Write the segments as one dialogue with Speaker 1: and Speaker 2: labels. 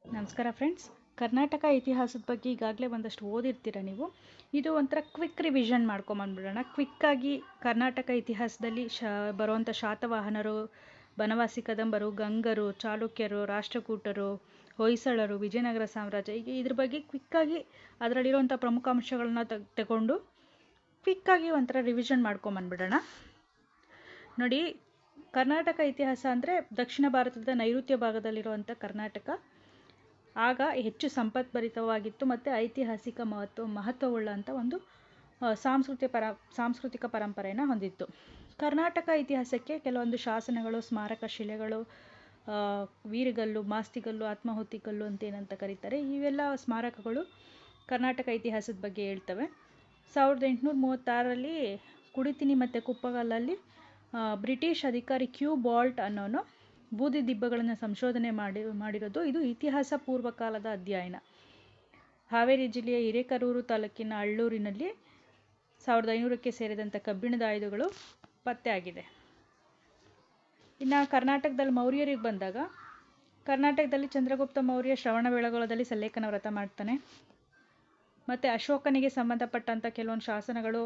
Speaker 1: ನಮಸ್ಕಾರ ಫ್ರೆಂಡ್ಸ್. ಕರ್ನಾಟಕ ಇತಿಹಾಸದ ಬಗ್ಗೆ ಈಗಾಗಲೇ ಒಂದಷ್ಟು ಓದಿರ್ತೀರ ನೀವು. ಇದು ಒಂಥರ ಕ್ವಿಕ್ ರಿವಿಷನ್ ಮಾಡ್ಕೊಂಬಂದ್ಬಿಡೋಣ. ಕ್ವಿಕ್ಕಾಗಿ ಕರ್ನಾಟಕ ಇತಿಹಾಸದಲ್ಲಿ ಬರುವಂಥ ಶಾತವಾಹನರು, ಬನವಾಸಿ ಕದಂಬರು, ಗಂಗರು, ಚಾಲುಕ್ಯರು, ರಾಷ್ಟ್ರಕೂಟರು, ಹೊಯ್ಸಳರು, ವಿಜಯನಗರ ಸಾಮ್ರಾಜ್ಯ, ಹೀಗೆ ಇದ್ರ ಬಗ್ಗೆ ಕ್ವಿಕ್ಕಾಗಿ ಅದರಲ್ಲಿರುವಂಥ ಪ್ರಮುಖ ಅಂಶಗಳನ್ನ ತಗೊಂಡು ಕ್ವಿಕ್ಕಾಗಿ ಒಂಥರ ರಿವಿಷನ್ ಮಾಡ್ಕೊಂಬಂದ್ಬಿಡೋಣ. ನೋಡಿ, ಕರ್ನಾಟಕ ಇತಿಹಾಸ ಅಂದರೆ ದಕ್ಷಿಣ ಭಾರತದ ನೈಋತ್ಯ ಭಾಗದಲ್ಲಿರುವಂಥ ಕರ್ನಾಟಕ ಆಗ ಹೆಚ್ಚು ಸಂಪತ್ಭರಿತವಾಗಿತ್ತು ಮತ್ತು ಐತಿಹಾಸಿಕ ಮಹತ್ವವುಳ್ಳಂಥ ಒಂದು ಸಾಂಸ್ಕೃತಿಕ ಪರಂಪರೆಯನ್ನು ಹೊಂದಿತ್ತು. ಕರ್ನಾಟಕ ಇತಿಹಾಸಕ್ಕೆ ಕೆಲವೊಂದು ಶಾಸನಗಳು, ಸ್ಮಾರಕ ಶಿಲೆಗಳು, ವೀರಗಲ್ಲು, ಮಾಸ್ತಿಗಲ್ಲು, ಆತ್ಮಾಹುತಿಗಲ್ಲು ಅಂತ ಏನಂತ ಕರೀತಾರೆ, ಇವೆಲ್ಲ ಸ್ಮಾರಕಗಳು ಕರ್ನಾಟಕ ಇತಿಹಾಸದ ಬಗ್ಗೆ ಹೇಳ್ತವೆ. 1836ರಲ್ಲಿ ಕುಡಿತಿನಿ ಮತ್ತು ಕುಪ್ಪಗಲ್ಲಲ್ಲಿ ಬ್ರಿಟಿಷ್ ಅಧಿಕಾರಿ ಕ್ಯೂ ಬಾಲ್ಟ್ ಅನ್ನೋನು ಬೂದಿ ದಿಬ್ಬಗಳನ್ನು ಸಂಶೋಧನೆ ಮಾಡಿರೋದು. ಇದು ಇತಿಹಾಸ ಪೂರ್ವಕಾಲದ ಅಧ್ಯಯನ. ಹಾವೇರಿ ಜಿಲ್ಲೆಯ ಹಿರೇಕರೂರು ತಾಲೂಕಿನ ಅಳ್ಳೂರಿನಲ್ಲಿ 1500ಕ್ಕೆ ಸೇರಿದಂಥ ಕಬ್ಬಿಣದ ಆಯುಧಗಳು ಪತ್ತೆಯಾಗಿದೆ. ಇನ್ನು ಕರ್ನಾಟಕದಲ್ಲಿ ಮೌರ್ಯರಿಗೆ ಬಂದಾಗ, ಕರ್ನಾಟಕದಲ್ಲಿ ಚಂದ್ರಗುಪ್ತ ಮೌರ್ಯ ಶ್ರವಣಬೆಳಗೊಳದಲ್ಲಿ ಸಲ್ಲೇಖನ ವ್ರತ ಮಾಡ್ತಾನೆ. ಮತ್ತು ಅಶೋಕನಿಗೆ ಸಂಬಂಧಪಟ್ಟಂಥ ಕೆಲವೊಂದು ಶಾಸನಗಳು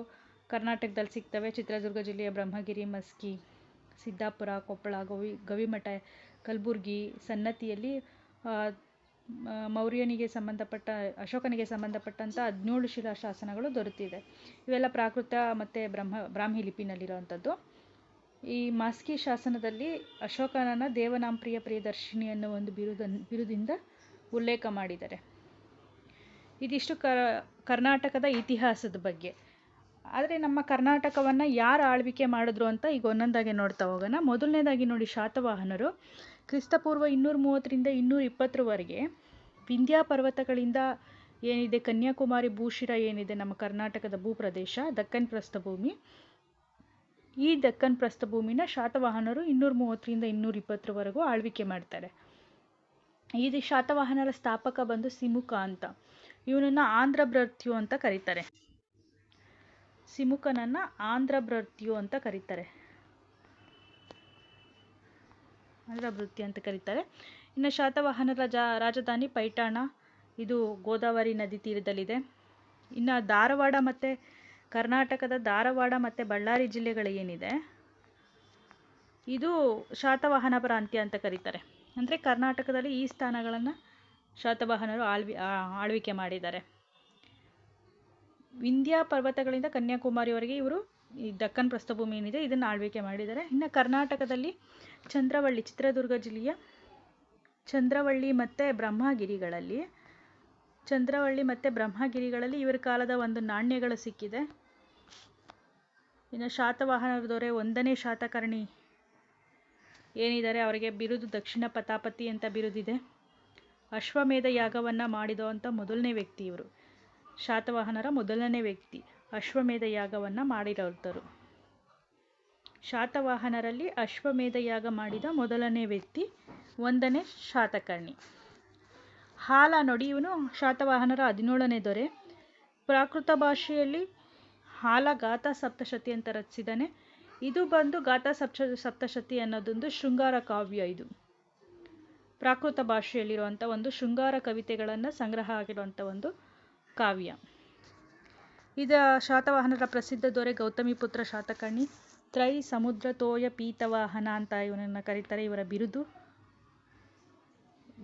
Speaker 1: ಕರ್ನಾಟಕದಲ್ಲಿ ಸಿಗ್ತವೆ. ಚಿತ್ರದುರ್ಗ ಜಿಲ್ಲೆಯ ಬ್ರಹ್ಮಗಿರಿ, ಮಸ್ಕಿ, ಸಿದ್ದಾಪುರ, ಕೊಪ್ಪಳ, ಗವಿಮಠ, ಕಲಬುರ್ಗಿ, ಸನ್ನತಿಯಲ್ಲಿ ಅಶೋಕನಿಗೆ ಸಂಬಂಧಪಟ್ಟಂಥ 17 ಶಿಲಾ ಶಾಸನಗಳು ದೊರೆತಿದೆ. ಇವೆಲ್ಲ ಪ್ರಾಕೃತ ಮತ್ತು ಬ್ರಾಹ್ಮಿ ಲಿಪಿನಲ್ಲಿರುವಂಥದ್ದು. ಈ ಮಾಸ್ಕಿ ಶಾಸನದಲ್ಲಿ ಅಶೋಕನನ್ನು ದೇವನಾಂಪ್ರಿಯ ಪ್ರಿಯದರ್ಶಿನಿ ಅನ್ನೋ ಒಂದು ಬಿರುದಿಂದ ಉಲ್ಲೇಖ ಮಾಡಿದ್ದಾರೆ. ಇದಿಷ್ಟು ಕರ್ನಾಟಕದ ಇತಿಹಾಸದ ಬಗ್ಗೆ. ಆದರೆ ನಮ್ಮ ಕರ್ನಾಟಕವನ್ನು ಯಾರು ಆಳ್ವಿಕೆ ಮಾಡಿದ್ರು ಅಂತ ಈಗ ಒಂದೊಂದಾಗಿ ನೋಡ್ತಾ ಹೋಗೋಣ. ಮೊದಲನೇದಾಗಿ ನೋಡಿ, ಶಾತವಾಹನರು ಕ್ರಿಸ್ತಪೂರ್ವ 230ರಿಂದ 220ರವರೆಗೆ ವಿಂಧ್ಯ ಪರ್ವತಗಳಿಂದ ಏನಿದೆ, ಕನ್ಯಾಕುಮಾರಿ ಭೂಶಿರ ಏನಿದೆ ನಮ್ಮ ಕರ್ನಾಟಕದ ಭೂಪ್ರದೇಶ, ದಕ್ಕನ್ ಪ್ರಸ್ಥಭೂಮಿ, ಈ ದಕ್ಕನ್ ಪ್ರಸ್ಥಭೂಮಿನ ಶಾತವಾಹನರು 230ರಿಂದ 220ರವರೆಗೂ ಆಳ್ವಿಕೆ ಮಾಡ್ತಾರೆ. ಈ ಶಾತವಾಹನರ ಸ್ಥಾಪಕ ಬಂದು ಸಿಮುಕ ಅಂತ. ಇವನನ್ನು ಆಂಧ್ರಭೃತ್ಯು ಅಂತ ಕರೀತಾರೆ. ಸಿಮುಕನನ್ನು ಆಂಧ್ರಭೃತ್ಯು ಅಂತ ಕರೀತಾರೆ. ಇನ್ನು ಶಾತವಾಹನರ ರಾಜಧಾನಿ ಪೈಠಾಣ, ಇದು ಗೋದಾವರಿ ನದಿ ತೀರದಲ್ಲಿದೆ. ಇನ್ನು ಧಾರವಾಡ ಮತ್ತು ಕರ್ನಾಟಕದ ಧಾರವಾಡ ಮತ್ತು ಬಳ್ಳಾರಿ ಜಿಲ್ಲೆಗಳು ಏನಿದೆ, ಇದು ಶಾತವಾಹನ ಪ್ರಾಂತ್ಯ ಅಂತ ಕರೀತಾರೆ. ಅಂದರೆ ಕರ್ನಾಟಕದಲ್ಲಿ ಈ ಸ್ಥಾನಗಳನ್ನು ಶಾತವಾಹನರು ಆಳ್ವಿಕೆ ಮಾಡಿದ್ದಾರೆ. ವಿಂಧ್ಯ ಪರ್ವತಗಳಿಂದ ಕನ್ಯಾಕುಮಾರಿವರೆಗೆ ಇವರು ಈ ದಕ್ಕನ್ ಪ್ರಸ್ಥಭೂಮಿ ಏನಿದೆ ಇದನ್ನು ಆಳ್ವಿಕೆ ಮಾಡಿದ್ದಾರೆ. ಇನ್ನು ಕರ್ನಾಟಕದಲ್ಲಿ ಚಿತ್ರದುರ್ಗ ಜಿಲ್ಲೆಯ ಚಂದ್ರವಳ್ಳಿ ಮತ್ತು ಬ್ರಹ್ಮಗಿರಿಗಳಲ್ಲಿ ಇವರ ಕಾಲದ ಒಂದು ನಾಣ್ಯಗಳು ಸಿಕ್ಕಿದೆ. ಇನ್ನು ಶಾತವಾಹನರ ದೊರೆ 1ನೇ ಶಾತಕರ್ಣಿ ಏನಿದ್ದಾರೆ, ಅವರಿಗೆ ಬಿರುದು ದಕ್ಷಿಣ ಪ್ರತಾಪತಿ ಅಂತ ಬಿರುದಿದೆ. ಅಶ್ವಮೇಧ ಯಾಗವನ್ನು ಮಾಡಿದಂಥ ಮೊದಲನೇ ವ್ಯಕ್ತಿ ಇವರು. ಶಾತವಾಹನರ ಮೊದಲನೇ ವ್ಯಕ್ತಿ ಅಶ್ವಮೇಧ ಯಾಗವನ್ನು ಮಾಡಿರೋರು. ಶಾತವಾಹನರಲ್ಲಿ ಅಶ್ವಮೇಧ ಯಾಗ ಮಾಡಿದ ಮೊದಲನೇ ವ್ಯಕ್ತಿ 1ನೇ ಶಾತಕರ್ಣಿ. ಹಾಲ ನೋಡಿ, ಇವನು ಶಾತವಾಹನರ 17ನೇ ದೊರೆ. ಪ್ರಾಕೃತ ಭಾಷೆಯಲ್ಲಿ ಹಾಲ ಗಾಥಾ ಸಪ್ತಶತಿ ಅಂತ ರಚಿಸಿದ್ದಾನೆ. ಇದು ಬಂದು ಗಾಥಾ ಸಪ್ತಶತಿ ಅನ್ನೋದೊಂದು ಶೃಂಗಾರ ಕಾವ್ಯ. ಇದು ಪ್ರಾಕೃತ ಭಾಷೆಯಲ್ಲಿರುವಂಥ ಒಂದು ಶೃಂಗಾರ ಕವಿತೆಗಳನ್ನು ಸಂಗ್ರಹ ಆಗಿರುವಂಥ ಒಂದು ಕಾವ್ಯ. ಇದು ಶಾತವಾಹನರ ಪ್ರಸಿದ್ಧ ದೊರೆ ಗೌತಮಿಪುತ್ರ ಶಾತಕರ್ಣಿ. ತ್ರೈ ಸಮುದ್ರ ತೋಯ ಪೀತವಾಹನ ಅಂತ ಇವನನ್ನು ಕರೀತಾರೆ. ಇವರ ಬಿರುದು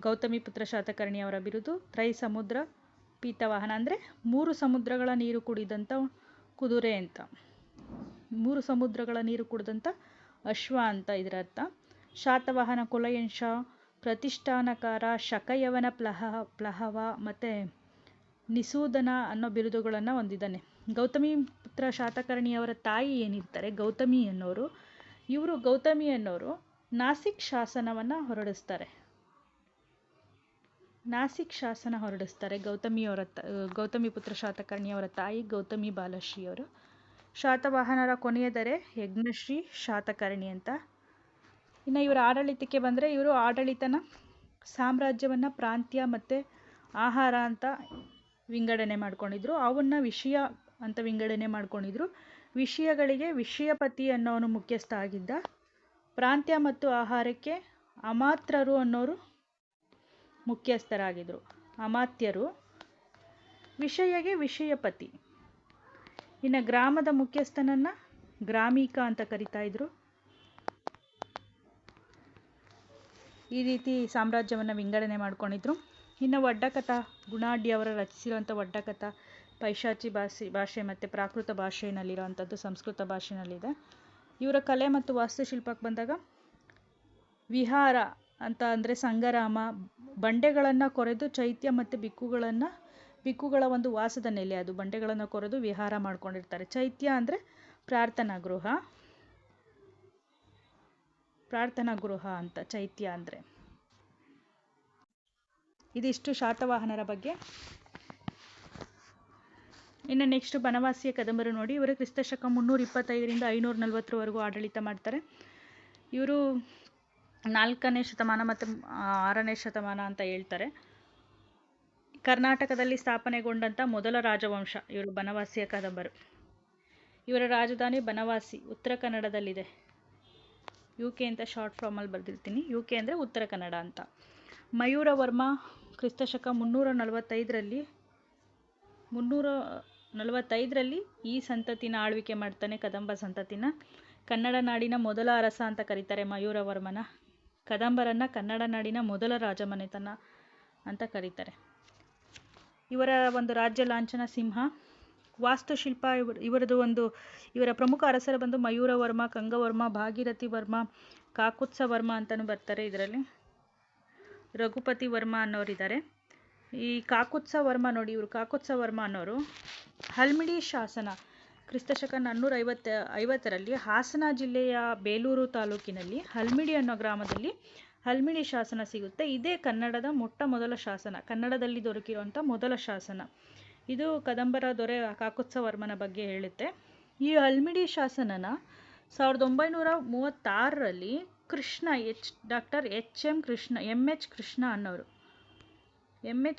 Speaker 1: ಗೌತಮಿಪುತ್ರ ಶಾತಕರ್ಣಿ ಅವರ ಬಿರುದು ತ್ರೈ ಸಮುದ್ರ ಪೀತವಾಹನ, ಅಂದರೆ 3 ಸಮುದ್ರಗಳ ನೀರು ಕುಡಿದಂಥ ಕುದುರೆ ಅಂತ, 3 ಸಮುದ್ರಗಳ ನೀರು ಕುಡಿದಂಥ ಅಶ್ವ ಅಂತ ಇದರ ಅರ್ಥ. ಶಾತವಾಹನ ಕುಲಯಂಶ, ಪ್ರತಿಷ್ಠಾನಕಾರ, ಶಕಯವನ ಪ್ಲಹವ ಮತ್ತು ನಿಸೂದನ ಅನ್ನೋ ಬಿರುದುಗಳನ್ನು ಹೊಂದಿದ್ದಾನೆ. ಗೌತಮಿಪುತ್ರ ಶಾತಕರ್ಣಿಯವರ ತಾಯಿ ಏನಿರ್ತಾರೆ ಗೌತಮಿ ಅನ್ನೋರು ನಾಸಿಕ್ ಶಾಸನ ಹೊರಡಿಸ್ತಾರೆ. ಗೌತಮಿಪುತ್ರ ಶಾತಕರ್ಣಿಯವರ ತಾಯಿ ಗೌತಮಿ ಬಾಲಶ್ರೀಯವರು. ಶಾತವಾಹನರ ಕೊನೆಯ ದೊರೆ ಯಜ್ಞಶ್ರೀ ಶಾತಕರ್ಣಿ ಅಂತ. ಇನ್ನು ಇವರ ಆಡಳಿತಕ್ಕೆ ಬಂದರೆ, ಇವರು ಆಡಳಿತನ ಸಾಮ್ರಾಜ್ಯವನ್ನು ಪ್ರಾಂತ್ಯ ಮತ್ತು ಆಹಾರ ಅಂತ ವಿಂಗಡಣೆ ಮಾಡ್ಕೊಂಡಿದ್ರು. ಅವನ್ನ ವಿಷಯ ಅಂತ ವಿಂಗಡಣೆ ಮಾಡ್ಕೊಂಡಿದ್ರು. ವಿಷಯಗಳಿಗೆ ವಿಷಯಪತಿ ಅನ್ನೋನು ಮುಖ್ಯಸ್ಥ ಆಗಿದ್ದ. ಪ್ರಾಂತ್ಯ ಮತ್ತು ಆಹಾರಕ್ಕೆ ಅಮಾತ್ರರು ಅನ್ನೋರು ಮುಖ್ಯಸ್ಥರಾಗಿದ್ದರು. ಅಮಾತ್ಯರು. ವಿಷಯಗೆ ವಿಷಯಪತಿ. ಇನ್ನು ಗ್ರಾಮದ ಮುಖ್ಯಸ್ಥನನ್ನು ಗ್ರಾಮಿಕ ಅಂತ ಕರಿತಾ ಇದ್ರು. ಈ ರೀತಿ ಸಾಮ್ರಾಜ್ಯವನ್ನು ವಿಂಗಡಣೆ ಮಾಡ್ಕೊಂಡಿದ್ರು. ಇನ್ನು ವಡ್ಡಕಥ, ಗುಣಾಢ್ಯ ಅವರ ರಚಿಸಿರುವಂಥ ವಡ್ಡಕಥ ಪೈಶಾಚಿ ಭಾಷೆ ಮತ್ತು ಪ್ರಾಕೃತ ಭಾಷೆಯಲ್ಲಿರುವಂಥದ್ದು ಸಂಸ್ಕೃತ ಭಾಷೆಯಲ್ಲಿದೆ. ಇವರ ಕಲೆ ಮತ್ತು ವಾಸ್ತುಶಿಲ್ಪಕ್ಕೆ ಬಂದಾಗ ವಿಹಾರ ಅಂತ ಅಂದರೆ ಸಂಗರಾಮ, ಬಂಡೆಗಳನ್ನು ಕೊರೆದು ಚೈತ್ಯ ಮತ್ತು ಬಿಕ್ಕುಗಳ ಒಂದು ವಾಸದ ನೆಲೆ, ಅದು ಬಂಡೆಗಳನ್ನು ಕೊರೆದು ವಿಹಾರ ಮಾಡ್ಕೊಂಡಿರ್ತಾರೆ. ಚೈತ್ಯ ಅಂದರೆ ಪ್ರಾರ್ಥನಾ ಗೃಹ ಅಂತ ಚೈತ್ಯ ಅಂದರೆ. ಇದಿಷ್ಟು ಶಾತವಾಹನರ ಬಗ್ಗೆ. ಇನ್ನು ನೆಕ್ಸ್ಟ್ ಬನವಾಸಿಯ ಕದಂಬರು ನೋಡಿ. ಇವರು ಕ್ರಿಸ್ತಶಕ 325ರಿಂದ 540ರವರೆಗೂ ಆಡಳಿತ ಮಾಡ್ತಾರೆ. ಇವರು 4ನೇ ಶತಮಾನ ಮತ್ತು 6ನೇ ಶತಮಾನ ಅಂತ ಹೇಳ್ತಾರೆ. ಕರ್ನಾಟಕದಲ್ಲಿ ಸ್ಥಾಪನೆಗೊಂಡಂಥ ಮೊದಲ ರಾಜವಂಶ ಇವರು ಬನವಾಸಿಯ ಕದಂಬರು. ಇವರ ರಾಜಧಾನಿ ಬನವಾಸಿ, ಉತ್ತರ ಕನ್ನಡದಲ್ಲಿದೆ. UK ಅಂತ ಶಾರ್ಟ್ ಫಾರ್ಮಲ್ಲಿ ಬರೆದಿರ್ತೀನಿ. UK ಅಂದರೆ ಉತ್ತರ ಕನ್ನಡ ಅಂತ. ಮಯೂರವರ್ಮ ಕ್ರಿಸ್ತಶಕ 345ರಲ್ಲಿ ಈ ಸಂತತಿನ ಆಳ್ವಿಕೆ ಮಾಡ್ತಾನೆ, ಕದಂಬ ಸಂತತಿನ. ಕನ್ನಡ ನಾಡಿನ ಮೊದಲ ಅರಸ ಅಂತ ಕರೀತಾರೆ ಮಯೂರವರ್ಮನ. ಕದಂಬರನ್ನು ಕನ್ನಡ ನಾಡಿನ ಮೊದಲ ರಾಜಮನೆತನ ಅಂತ ಕರೀತಾರೆ. ಇವರ ಒಂದು ರಾಜ್ಯ ಲಾಂಛನ ಸಿಂಹ. ವಾಸ್ತುಶಿಲ್ಪ ಇವರ ಪ್ರಮುಖ ಅರಸರು ಬಂದು ಮಯೂರವರ್ಮ, ಕಂಗವರ್ಮ, ಭಾಗೀರಥಿ ವರ್ಮ, ಕಾಕುತ್ಸ ವರ್ಮ ಅಂತಲೂ ಬರ್ತಾರೆ. ಇದರಲ್ಲಿ ರಘುಪತಿ ವರ್ಮ ಅನ್ನೋರಿದ್ದಾರೆ. ಈ ಕಾಕುತ್ಸ ವರ್ಮ ನೋಡಿ, ಇವರು ಕಾಕುತ್ಸ ವರ್ಮ ಅನ್ನೋರು ಹಲ್ಮಿಡಿ ಶಾಸನ ಕ್ರಿಸ್ತಶಕ 450ರಲ್ಲಿ ಹಾಸನ ಜಿಲ್ಲೆಯ ಬೇಲೂರು ತಾಲೂಕಿನಲ್ಲಿ ಹಲ್ಮಿಡಿ ಅನ್ನೋ ಗ್ರಾಮದಲ್ಲಿ ಹಲ್ಮಿಡಿ ಶಾಸನ ಸಿಗುತ್ತೆ. ಇದೇ ಕನ್ನಡದ ಮೊಟ್ಟ ಮೊದಲ ಶಾಸನ, ಕನ್ನಡದಲ್ಲಿ ದೊರಕಿರುವಂಥ ಮೊದಲ ಶಾಸನ. ಇದು ಕದಂಬರ ದೊರೆ ಕಾಕುತ್ಸ ವರ್ಮನ ಬಗ್ಗೆ ಹೇಳುತ್ತೆ. ಈ ಹಲ್ಮಿಡಿ ಶಾಸನನ 1936ರಲ್ಲಿ ಡಾಕ್ಟರ್ ಎಂ.ಎಚ್.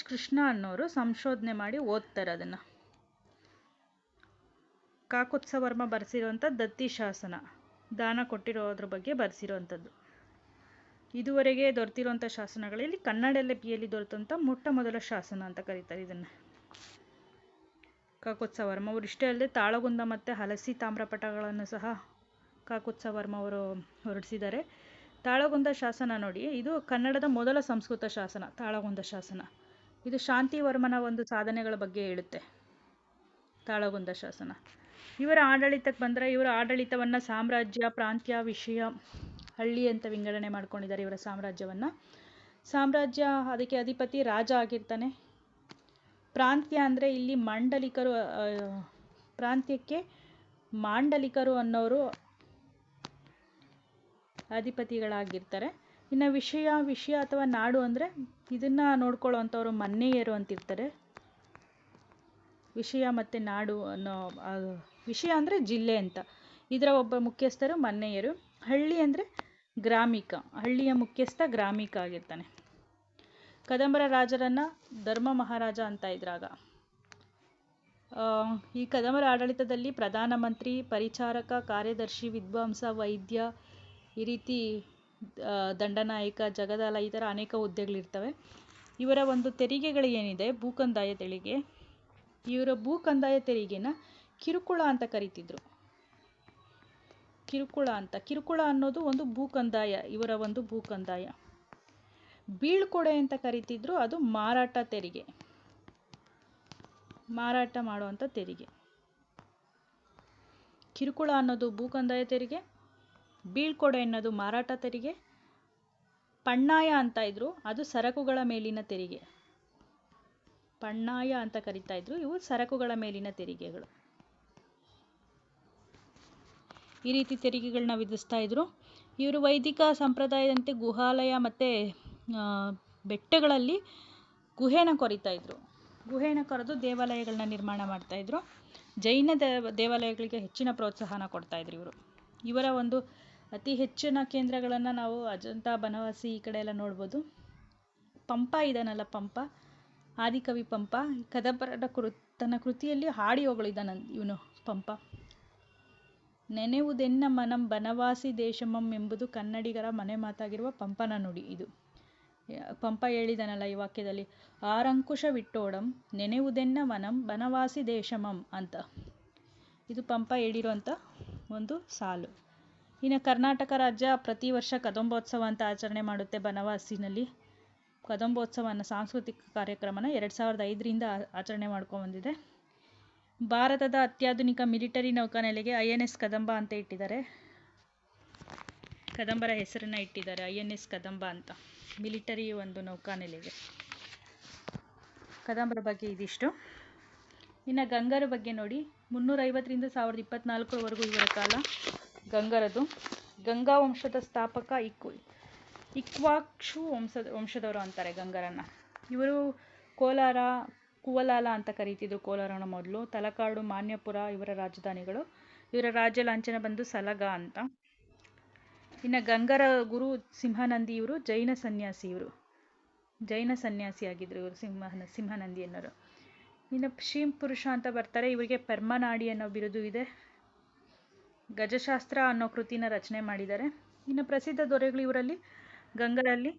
Speaker 1: ಕೃಷ್ಣ ಅನ್ನೋರು ಸಂಶೋಧನೆ ಮಾಡಿ ಓದ್ತಾರೆ ಅದನ್ನು. ಕಾಕುತ್ಸ ವರ್ಮ ಬರೆಸಿರುವಂಥ ದತ್ತಿ ಶಾಸನ, ದಾನ ಕೊಟ್ಟಿರೋದ್ರ ಬಗ್ಗೆ ಬರೆಸಿರುವಂಥದ್ದು. ಇದುವರೆಗೆ ದೊರೆತಿರುವಂಥ ಶಾಸನಗಳಲ್ಲಿ ಕನ್ನಡ ಲಿಪಿಯಲ್ಲಿ ದೊರೆತಂಥ ಮೊಟ್ಟ ಮೊದಲ ಶಾಸನ ಅಂತ ಕರೀತಾರೆ ಇದನ್ನು. ಕಾಕುತ್ಸ ವರ್ಮ ಅವರು ಇಷ್ಟೇ ಅಲ್ಲದೆ ತಾಳಗುಂದ ಮತ್ತು ಹಲಸಿ ತಾಮ್ರಪಟಗಳನ್ನು ಸಹ ಕಾಕುತ್ಸ ವರ್ಮ ಅವರು ಹೊರಡಿಸಿದ್ದಾರೆ. ತಾಳಗುಂದ ಶಾಸನ ನೋಡಿ, ಇದು ಕನ್ನಡದ ಮೊದಲ ಸಂಸ್ಕೃತ ಶಾಸನ. ತಾಳಗುಂದ ಶಾಸನ ಇದು ಶಾಂತಿವರ್ಮನ ಒಂದು ಸಾಧನೆಗಳ ಬಗ್ಗೆ ಹೇಳುತ್ತೆ. ತಾಳಗುಂದ ಶಾಸನ. ಇವರ ಆಡಳಿತಕ್ಕೆ ಬಂದರೆ, ಇವರ ಆಡಳಿತವನ್ನು ಸಾಮ್ರಾಜ್ಯ, ಪ್ರಾಂತ್ಯ, ವಿಷಯ, ಹಳ್ಳಿ ಅಂತ ವಿಂಗಡಣೆ ಮಾಡ್ಕೊಂಡಿದ್ದಾರೆ ಇವರ ಸಾಮ್ರಾಜ್ಯವನ್ನು. ಸಾಮ್ರಾಜ್ಯ, ಅದಕ್ಕೆ ಅಧಿಪತಿ ರಾಜ ಆಗಿರ್ತಾನೆ. ಪ್ರಾಂತ್ಯ ಅಂದರೆ ಇಲ್ಲಿ ಪ್ರಾಂತ್ಯಕ್ಕೆ ಮಾಂಡಲಿಕರು ಅನ್ನೋರು ಅಧಿಪತಿಗಳಾಗಿರ್ತಾರೆ. ಇನ್ನು ವಿಷಯ ಅಥವಾ ನಾಡು ಅಂದರೆ ಇದನ್ನು ನೋಡ್ಕೊಳ್ಳೋವಂಥವ್ರು ಮನ್ನೆಯರು ಅಂತಿರ್ತಾರೆ. ವಿಷಯ ಮತ್ತು ನಾಡು ಅನ್ನೋ, ವಿಷಯ ಅಂದರೆ ಜಿಲ್ಲೆ ಅಂತ. ಇದರ ಒಬ್ಬ ಮುಖ್ಯಸ್ಥರು ಮನ್ನೆಯರು. ಹಳ್ಳಿ ಅಂದರೆ ಗ್ರಾಮಿಕ, ಹಳ್ಳಿಯ ಮುಖ್ಯಸ್ಥ ಗ್ರಾಮಿಕ ಆಗಿರ್ತಾನೆ. ಕದಂಬರ ರಾಜರನ್ನು ಧರ್ಮ ಮಹಾರಾಜ ಅಂತ ಇದ್ರಾಗ. ಈ ಕದಂಬರ ಆಡಳಿತದಲ್ಲಿ ಪ್ರಧಾನಮಂತ್ರಿ, ಪರಿಚಾರಕ, ಕಾರ್ಯದರ್ಶಿ, ವಿದ್ವಾಂಸ, ವೈದ್ಯ, ಈ ರೀತಿ ದಂಡನಾಯಕ, ಜಗದಾಲ, ಈ ಥರ ಅನೇಕ ಹುದ್ದೆಗಳಿರ್ತವೆ. ಇವರ ಒಂದು ತೆರಿಗೆಗಳು ಏನಿದೆ, ಭೂಕಂದಾಯ ತೆರಿಗೆ, ಇವರ ಭೂಕಂದಾಯ ತೆರಿಗೆನ ಕಿರುಕುಳ ಅಂತ ಕರೀತಿದ್ರು. ಕಿರುಕುಳ ಅನ್ನೋದು ಒಂದು ಭೂಕಂದಾಯ, ಇವರ ಒಂದು ಭೂಕಂದಾಯ. ಬೀಳ್ಕೊಡೆ ಅಂತ ಕರೀತಿದ್ರು, ಅದು ಮಾರಾಟ ತೆರಿಗೆ, ಮಾರಾಟ ಮಾಡುವಂಥ ತೆರಿಗೆ. ಕಿರುಕುಳ ಅನ್ನೋದು ಭೂಕಂದಾಯ ತೆರಿಗೆ, ಬೀಳ್ಕೊಡೆ ಅನ್ನೋದು ಮಾರಾಟ ತೆರಿಗೆ. ಪಣ್ಣಾಯ ಅಂತ ಇದ್ರು, ಅದು ಸರಕುಗಳ ಮೇಲಿನ ತೆರಿಗೆ. ಪಣ್ಣಾಯ ಅಂತ ಕರಿತಾ ಇದ್ರು, ಇವು ಸರಕುಗಳ ಮೇಲಿನ ತೆರಿಗೆಗಳು. ಈ ರೀತಿ ತೆರಿಗೆಗಳನ್ನ ವಿಧಿಸ್ತಾ ಇದ್ರು. ಇವರು ವೈದಿಕ ಸಂಪ್ರದಾಯದಂತೆ ಗುಹಾಲಯ ಮತ್ತು ಬೆಟ್ಟಗಳಲ್ಲಿ ಗುಹೆನ ಕೊರಿತಾ ಇದ್ರು. ಗುಹೆನ ಕೊರೆದು ದೇವಾಲಯಗಳನ್ನ ನಿರ್ಮಾಣ ಮಾಡ್ತಾಯಿದ್ರು. ಜೈನ ದೇವಾಲಯಗಳಿಗೆ ಹೆಚ್ಚಿನ ಪ್ರೋತ್ಸಾಹನ ಕೊಡ್ತಾಯಿದ್ರು ಇವರು. ಇವರ ಒಂದು ಅತಿ ಹೆಚ್ಚಿನ ಕೇಂದ್ರಗಳನ್ನು ನಾವು ಅಜಂತಾ, ಬನವಾಸಿ ಈ ಕಡೆ ಎಲ್ಲ ನೋಡ್ಬೋದು. ಪಂಪ ಇದಾನಲ್ಲ, ಪಂಪ, ಆದಿಕವಿ ಪಂಪ, ಕದಂಬರ ತನ್ನ ಕೃತಿಯಲ್ಲಿ ಹಾಡಿ ಹೊಗಳಿದ್ದಾನ ಇವನು ಪಂಪ. ನೆನೆವುದೆನ್ನ ಮನಂ ಬನವಾಸಿ ದೇಶಮಂ ಎಂಬುದು ಕನ್ನಡಿಗರ ಮನೆ ಮಾತಾಗಿರುವ ಪಂಪನ ನುಡಿ ಇದು. ಪಂಪ ಹೇಳಿದನಲ್ಲ ಈ ವಾಕ್ಯದಲ್ಲಿ, ಆರಂಕುಶವಿಟ್ಟೋಡಂ ನೆನೆವುದೆನ್ನ ವನಂ ಬನವಾಸಿ ದೇಶಮಂ ಅಂತ. ಇದು ಪಂಪ ಹೇಳಿರುವಂಥ ಒಂದು ಸಾಲು. ಇನ್ನು ಕರ್ನಾಟಕ ರಾಜ್ಯ ಪ್ರತಿ ವರ್ಷ ಕದಂಬೋತ್ಸವ ಅಂತ ಆಚರಣೆ ಮಾಡುತ್ತೆ ಬನವಾಸಿನಲ್ಲಿ. ಕದಂಬೋತ್ಸವ ಅನ್ನೋ ಸಾಂಸ್ಕೃತಿಕ ಕಾರ್ಯಕ್ರಮನ 2005ರಿಂದ ಆಚರಣೆ ಮಾಡ್ಕೊಂಡ್ಬಂದಿದೆ. ಭಾರತದ ಅತ್ಯಾಧುನಿಕ ಮಿಲಿಟರಿ ನೌಕಾನೆಲೆಗೆ INS ಕದಂಬ ಅಂತ ಇಟ್ಟಿದ್ದಾರೆ. ಕದಂಬರ ಹೆಸರನ್ನ ಇಟ್ಟಿದ್ದಾರೆ INS ಕದಂಬ ಅಂತ, ಮಿಲಿಟರಿ ಒಂದು ನೌಕಾನೆಲೆಗೆ. ಕದಂಬರ ಬಗ್ಗೆ ಇದಿಷ್ಟು. ಇನ್ನು ಗಂಗರ ಬಗ್ಗೆ ನೋಡಿ, 350ರಿಂದ 1024ವರೆಗೂ ಇವರ ಕಾಲ ಗಂಗರದು. ಗಂಗಾ ವಂಶದ ಸ್ಥಾಪಕ ಇಕ್ಷ್ವಾಕು ವಂಶದವರು ಅಂತಾರೆ ಗಂಗರನ್ನ. ಇವರು ಕೋಲಾರ, ಕುವಲಾಲ ಅಂತ ಕರೀತಿದ್ರು ಕೋಲಾರನ ಮೊದಲು. ತಲಕಾಡು, ಮಾನ್ಯಪುರ ಇವರ ರಾಜಧಾನಿಗಳು. ಇವರ ರಾಜ್ಯ ಲಾಂಛನ ಬಂದು ಸಲಗ ಅಂತ. ಇನ್ನು ಗಂಗರ ಗುರು ಸಿಂಹನಂದಿ, ಇವರು ಜೈನ ಸನ್ಯಾಸಿ ಆಗಿದ್ರು ಇವರು ಸಿಂಹನಂದಿ ಅನ್ನೋರು. ಇನ್ನು ಶ್ರೀಂ ಪುರುಷ ಅಂತ ಬರ್ತಾರೆ. ಇವರಿಗೆ ಪೆರ್ಮನಾಡಿ ಅನ್ನೋ ಬಿರುದು ಇದೆ. ಗಜಶಾಸ್ತ್ರ ಅನ್ನೋ ಕೃತಿನ ರಚನೆ ಮಾಡಿದ್ದಾರೆ. ಇನ್ನು ಪ್ರಸಿದ್ಧ ದೊರೆಗಳು ಇವರಲ್ಲಿ ಗಂಗರಲ್ಲಿ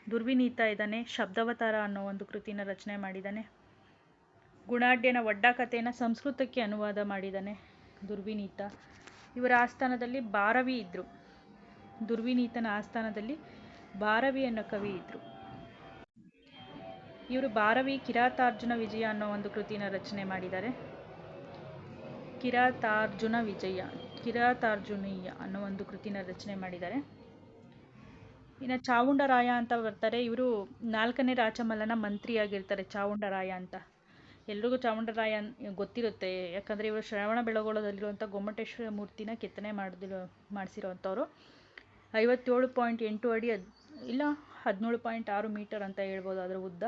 Speaker 1: ದುರ್ವಿನೀತ ಇದ್ದಾನೆ. ಶಬ್ದಾವತಾರ ಅನ್ನೋ ಒಂದು ಕೃತಿನ ರಚನೆ ಮಾಡಿದ್ದಾನೆ. ಗುಣಾಢ್ಯನ ಒಡ್ಡ ಕಥೆನ ಸಂಸ್ಕೃತಕ್ಕೆ ಅನುವಾದ ಮಾಡಿದ್ದಾನೆ ದುರ್ವಿನೀತ. ಇವರ ಆಸ್ಥಾನದಲ್ಲಿ ಭಾರವಿ ಇದ್ರು. ದುರ್ವಿನೀತನ ಆಸ್ಥಾನದಲ್ಲಿ ಭಾರವಿ ಅನ್ನೋ ಕವಿ ಇದ್ರು. ಇವರು ಭಾರವಿ ಕಿರಾತಾರ್ಜುನ ವಿಜಯ ಅನ್ನೋ ಒಂದು ಕೃತಿನ ರಚನೆ ಮಾಡಿದ್ದಾರೆ. ಕಿರಾತಾರ್ಜುನೀಯ ಅನ್ನೋ ಒಂದು ಕೃತಿನ ರಚನೆ ಮಾಡಿದ್ದಾರೆ. ಇನ್ನು ಚಾವುಂಡರಾಯ ಅಂತ ಬರ್ತಾರೆ. ಇವರು 4ನೇ ರಾಚಮಲ್ಲನ ಮಂತ್ರಿಯಾಗಿರ್ತಾರೆ ಚಾವುಂಡರಾಯ ಅಂತ. ಎಲ್ರಿಗೂ ಚಾವುಂಡರಾಯ ಗೊತ್ತಿರುತ್ತೆ, ಯಾಕಂದರೆ ಇವರು ಶ್ರವಣಬೆಳಗೊಳದಲ್ಲಿರುವಂಥ ಗೊಮ್ಮಟೇಶ್ವರ ಮೂರ್ತಿನ ಕೆತ್ತನೆ ಮಾಡಿಸಿರೋವಂಥವ್ರು. 57.8 ಅಡಿ ಇಲ್ಲ 17.6 ಮೀಟರ್ ಅಂತ ಹೇಳ್ಬೋದು ಅದರ ಉದ್ದ.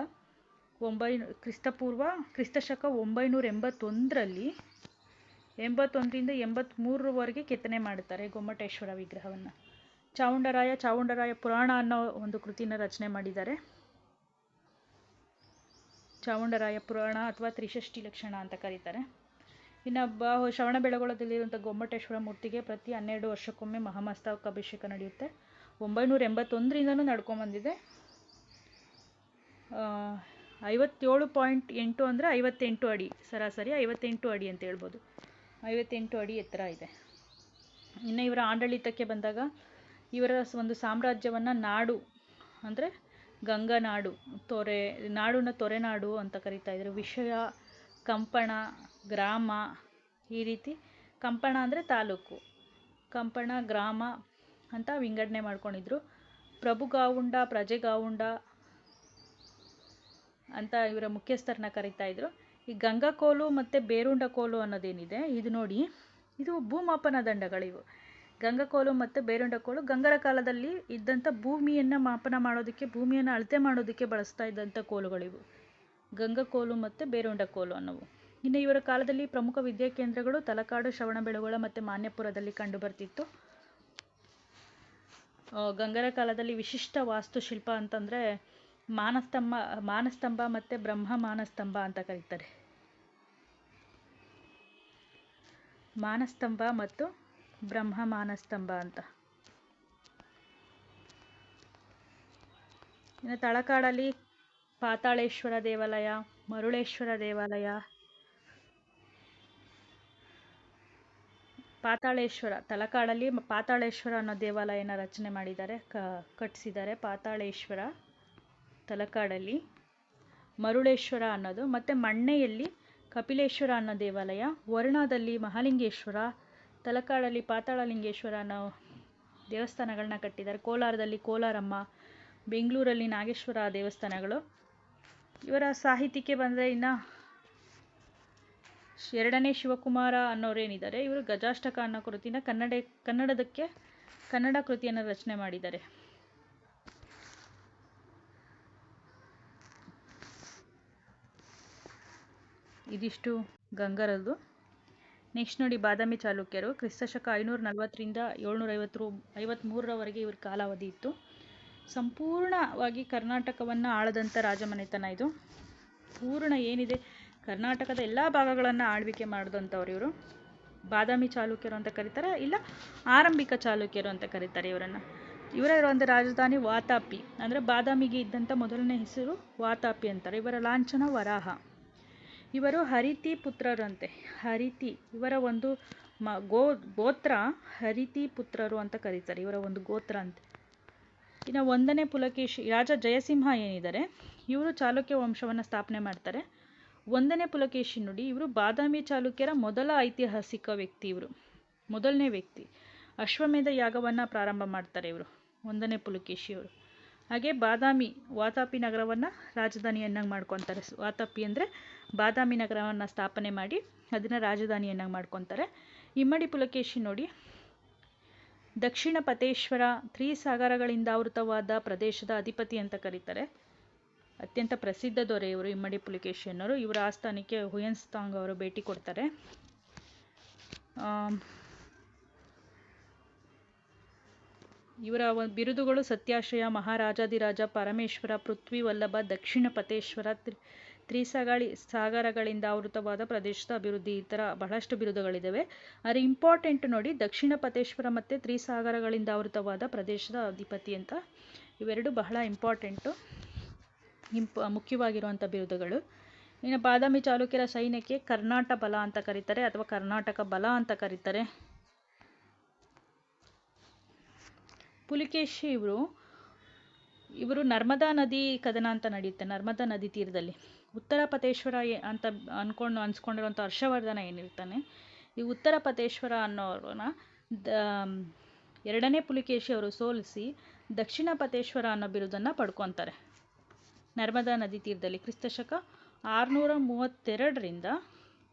Speaker 1: ಕ್ರಿಸ್ತಶಕ 981ರಲ್ಲಿ 81ರಿಂದ 83ರವರೆಗೆ ಕೆತ್ತನೆ ಮಾಡುತ್ತಾರೆ ಗೊಮ್ಮಟೇಶ್ವರ ವಿಗ್ರಹವನ್ನು. ಚಾವುಂಡರಾಯ ಪುರಾಣ ಅನ್ನೋ ಒಂದು ಕೃತಿನ ರಚನೆ ಮಾಡಿದ್ದಾರೆ. ಚಾವುಂಡರಾಯ ಪುರಾಣ ಅಥವಾ ತ್ರಿಷಷ್ಟಿ ಲಕ್ಷಣ ಅಂತ ಕರೀತಾರೆ. ಇನ್ನು ಶ್ರವಣಬೆಳಗೊಳದಲ್ಲಿರುವಂಥ ಗೊಮ್ಮಟೇಶ್ವರ ಮೂರ್ತಿಗೆ ಪ್ರತಿ 12 ವರ್ಷಕ್ಕೊಮ್ಮೆ ಮಹಾಮಸ್ತಕ ಅಭಿಷೇಕ ನಡೆಯುತ್ತೆ. 981ರಿಂದನೂ ನಡ್ಕೊಂಬಂದಿದೆ. 57.8 ಅಂದರೆ 58 ಅಡಿ, ಸರಾಸರಿ 58 ಅಡಿ ಅಂತ ಹೇಳ್ಬೋದು. 58 ಅಡಿ ಎತ್ತರ ಇದೆ. ಇನ್ನು ಇವರ ಆಡಳಿತಕ್ಕೆ ಬಂದಾಗ ಇವರ ಒಂದು ಸಾಮ್ರಾಜ್ಯವನ್ನು ನಾಡು ಅಂದರೆ ಗಂಗನಾಡು, ನಾಡುನ ತೊರೆನಾಡು ಅಂತ ಕರೀತಾ ಇದ್ರು. ವಿಷಯ, ಕಂಪಣ, ಗ್ರಾಮ, ಈ ರೀತಿ. ಕಂಪಣ ಅಂದರೆ ತಾಲೂಕು, ಕಂಪಣ, ಗ್ರಾಮ ಅಂತ ವಿಂಗಡಣೆ ಮಾಡ್ಕೊಂಡಿದ್ರು. ಪ್ರಭುಗಾವುಂಡ, ಪ್ರಜೆಗಾವುಂಡ ಅಂತ ಇವರ ಮುಖ್ಯಸ್ಥರನ್ನ ಕರೀತಾ ಇದ್ರು. ಈ ಗಂಗಕೋಲು ಮತ್ತು ಬೇರುಂಡ ಕೋಲು ಅನ್ನೋದೇನಿದೆ, ಇದು ನೋಡಿ, ಇದು ಭೂಮಾಪನ ದಂಡಗಳಿವು. ಗಂಗಕೋಲು ಮತ್ತು ಬೇರುಂಡ ಕೋಲು ಗಂಗರ ಕಾಲದಲ್ಲಿ ಇದ್ದಂಥ ಭೂಮಿಯನ್ನು ಮಾಪನ ಮಾಡೋದಕ್ಕೆ, ಭೂಮಿಯನ್ನು ಅಳತೆ ಮಾಡೋದಕ್ಕೆ ಬಳಸ್ತಾ ಇದ್ದಂಥ ಕೋಲುಗಳಿವು, ಗಂಗಕೋಲು ಮತ್ತು ಬೇರುಂಡ ಕೋಲು ಅನ್ನೋವು. ಇನ್ನು ಇವರ ಕಾಲದಲ್ಲಿ ಪ್ರಮುಖ ವಿದ್ಯಾಕೇಂದ್ರಗಳು ತಲಕಾಡು, ಶ್ರವಣಬೆಳಗೊಳ ಮತ್ತು ಮಾನ್ಯಪುರದಲ್ಲಿ ಕಂಡುಬರ್ತಿತ್ತು. ಗಂಗರ ಕಾಲದಲ್ಲಿ ವಿಶಿಷ್ಟ ವಾಸ್ತುಶಿಲ್ಪ ಅಂತಂದರೆ ಮಾನಸ್ತಂಭ ಮತ್ತು ಬ್ರಹ್ಮ ಮಾನಸ್ತಂಭ ಅಂತ ಕರೀತಾರೆ. ಮಾನಸ್ತಂಭ ಮತ್ತು ಬ್ರಹ್ಮ ಮಾನಸ್ತಂಭ ಅಂತ. ಇನ್ನು ತಲಕಾಡಲ್ಲಿ ಪಾತಾಳೇಶ್ವರ ದೇವಾಲಯ, ಮರುಳೇಶ್ವರ ದೇವಾಲಯ, ತಲಕಾಡಲ್ಲಿ ಪಾತಾಳೇಶ್ವರ ಅನ್ನೋ ದೇವಾಲಯನ ರಚನೆ ಮಾಡಿದ್ದಾರೆ, ಕಟ್ಟಿಸಿದ್ದಾರೆ. ಪಾತಾಳೇಶ್ವರ ತಲಕಾಡಲ್ಲಿ, ಮರುಳೇಶ್ವರ ಅನ್ನೋದು. ಮತ್ತು ಮಣ್ಣೆಯಲ್ಲಿ ಕಪಿಲೇಶ್ವರ ಅನ್ನೋ ದೇವಾಲಯ, ವರ್ಣದಲ್ಲಿ ಮಹಾಲಿಂಗೇಶ್ವರ, ತಲಕಾಡಲ್ಲಿ ಪಾತಾಳಲಿಂಗೇಶ್ವರ ಅನ್ನೋ ದೇವಸ್ಥಾನಗಳನ್ನ ಕಟ್ಟಿದ್ದಾರೆ. ಕೋಲಾರದಲ್ಲಿ ಕೋಲಾರಮ್ಮ, ಬೆಂಗಳೂರಲ್ಲಿ ನಾಗೇಶ್ವರ ದೇವಸ್ಥಾನಗಳು. ಇವರ ಸಾಹಿತ್ಯಕ್ಕೆ ಬಂದರೆ ಇನ್ನು 2ನೇ ಶಿವಕುಮಾರ ಅನ್ನೋರೇನಿದ್ದಾರೆ, ಇವರು ಗಜಾಷ್ಟಕ ಅನ್ನೋ ಕೃತಿನ ಕನ್ನಡ ಕೃತಿಯನ್ನು ರಚನೆ ಮಾಡಿದ್ದಾರೆ. ಇದಿಷ್ಟು ಗಂಗರದ್ದು. ನೆಕ್ಸ್ಟ್ ನೋಡಿ ಬಾದಾಮಿ ಚಾಲುಕ್ಯರು. ಕ್ರಿಸ್ತಶಕ 540ರಿಂದ 753ರವರೆಗೆ ಇವ್ರ ಕಾಲಾವಧಿ ಇತ್ತು. ಸಂಪೂರ್ಣವಾಗಿ ಕರ್ನಾಟಕವನ್ನು ಆಳದಂಥ ರಾಜಮನೆತನ ಇದು. ಪೂರ್ಣ ಏನಿದೆ ಕರ್ನಾಟಕದ ಎಲ್ಲ ಭಾಗಗಳನ್ನು ಆಳ್ವಿಕೆ ಮಾಡಿದಂಥವ್ರು ಇವರು. ಬಾದಾಮಿ ಚಾಲುಕ್ಯರು ಅಂತ ಕರೀತಾರೆ, ಇಲ್ಲ ಆರಂಭಿಕ ಚಾಲುಕ್ಯರು ಅಂತ ಕರೀತಾರೆ ಇವರನ್ನು. ಇವರ ಒಂದು ರಾಜಧಾನಿ ವಾತಾಪಿ, ಅಂದರೆ ಬಾದಾಮಿಗೆ ಇದ್ದಂಥ ಮೊದಲನೇ ಹೆಸರು ವಾತಾಪಿ ಅಂತಾರೆ. ಇವರ ಲಾಂಛನ ವರಾಹ. ಇವರು ಹರಿತಿ ಪುತ್ರರಂತೆ. ಹರಿತಿ ಇವರ ಒಂದು ಗೋತ್ರ ಹರಿತಿ ಪುತ್ರರು ಅಂತ ಕರೀತಾರೆ, ಇವರ ಒಂದು ಗೋತ್ರ ಅಂತೆ. ಇನ್ನು 1ನೇ ಪುಲಕೇಶಿ ರಾಜ ಜಯಸಿಂಹ ಏನಿದ್ದಾರೆ, ಇವರು ಚಾಲುಕ್ಯ ವಂಶವನ್ನು ಸ್ಥಾಪನೆ ಮಾಡ್ತಾರೆ. 1ನೇ ಪುಲಕೇಶಿ ನೋಡಿ, ಇವರು ಬಾದಾಮಿ ಚಾಲುಕ್ಯರ ಮೊದಲ ಐತಿಹಾಸಿಕ ವ್ಯಕ್ತಿ. ಇವರು ಮೊದಲನೇ ವ್ಯಕ್ತಿ. ಅಶ್ವಮೇಧ ಯಾಗವನ್ನು ಪ್ರಾರಂಭ ಮಾಡ್ತಾರೆ ಇವರು 1ನೇ ಪುಲಕೇಶಿಯವರು. ಹಾಗೆ ಬಾದಾಮಿ ವಾತಾಪಿ ನಗರವನ್ನು ರಾಜಧಾನಿಯನ್ನಾಗಿ ಮಾಡ್ಕೊತಾರೆ. ವಾತಾಪಿ ಅಂದರೆ ಬಾದಾಮಿ ನಗರವನ್ನು ಸ್ಥಾಪನೆ ಮಾಡಿ ಅದನ್ನು ರಾಜಧಾನಿಯನ್ನಾಗಿ ಮಾಡ್ಕೊತಾರೆ. ಇಮ್ಮಡಿ ಪುಲಕೇಶಿ ನೋಡಿ, ದಕ್ಷಿಣ ಪತೇಶ್ವರ ತ್ರಿಸಾಗರಗಳಿಂದ ಆವೃತವಾದ ಪ್ರದೇಶದ ಅಧಿಪತಿ ಅಂತ ಕರೀತಾರೆ. ಅತ್ಯಂತ ಪ್ರಸಿದ್ಧ ದೊರೆ ಇವರು ಇಮ್ಮಡಿ ಪುಲಕೇಶಿ ಅನ್ನೋರು. ಇವರ ಆಸ್ಥಾನಕ್ಕೆ ಹುಯೆನ್ಸಾಂಗ್ ಅವರು ಭೇಟಿ ಕೊಡ್ತಾರೆ. ಇವರ ಬಿರುದುಗಳು ಸತ್ಯಾಶ್ರಯ, ಮಹಾರಾಜಾಧಿರಾಜ, ಪರಮೇಶ್ವರ, ಪೃಥ್ವಿ ವಲ್ಲಭ, ದಕ್ಷಿಣ ಪತೇಶ್ವರ, ಸಾಗರಗಳಿಂದ ಆವೃತವಾದ ಪ್ರದೇಶದ ಅಭಿವೃದ್ಧಿ, ಈ ಥರ ಬಹಳಷ್ಟು ಬಿರುದುಗಳಿದ್ದಾವೆ. ಆದರೆ ಇಂಪಾರ್ಟೆಂಟ್ ನೋಡಿ, ದಕ್ಷಿಣ ಪತೇಶ್ವರ ಮತ್ತು ಸಾಗರಗಳಿಂದ ಆವೃತವಾದ ಪ್ರದೇಶದ ಅಧಿಪತಿ ಅಂತ ಇವೆರಡು ಬಹಳ ಮುಖ್ಯವಾಗಿರುವಂಥ ಬಿರುದುಗಳು. ಇನ್ನು ಬಾದಾಮಿ ಚಾಲುಕ್ಯರ ಸೈನ್ಯಕ್ಕೆ ಕರ್ನಾಟ ಬಲ ಅಂತ ಕರೀತಾರೆ, ಅಥವಾ ಕರ್ನಾಟಕ ಬಲ ಅಂತ ಕರೀತಾರೆ. ಪುಲಿಕೇಶಿ ಇವರು ನರ್ಮದಾ ನದಿ ಕದನ ಅಂತ ನಡೆಯುತ್ತೆ, ನರ್ಮದಾ ನದಿ ತೀರದಲ್ಲಿ. ಉತ್ತರ ಪತೇಶ್ವರ ಅಂತ ಅನ್ಸ್ಕೊಂಡಿರುವಂಥ ಹರ್ಷವರ್ಧನ ಏನಿರ್ತಾನೆ, ಈ ಉತ್ತರ ಪತೇಶ್ವರ ಅನ್ನೋರನ್ನ 2ನೇ ಪುಲಿಕೇಶಿ ಅವರು ಸೋಲಿಸಿ ದಕ್ಷಿಣ ಪತೇಶ್ವರ ಅನ್ನೋ ಬಿರುದನ್ನು ಪಡ್ಕೊತಾರೆ ನರ್ಮದಾ ನದಿ ತೀರದಲ್ಲಿ. ಕ್ರಿಸ್ತಶಕ 632ರಿಂದ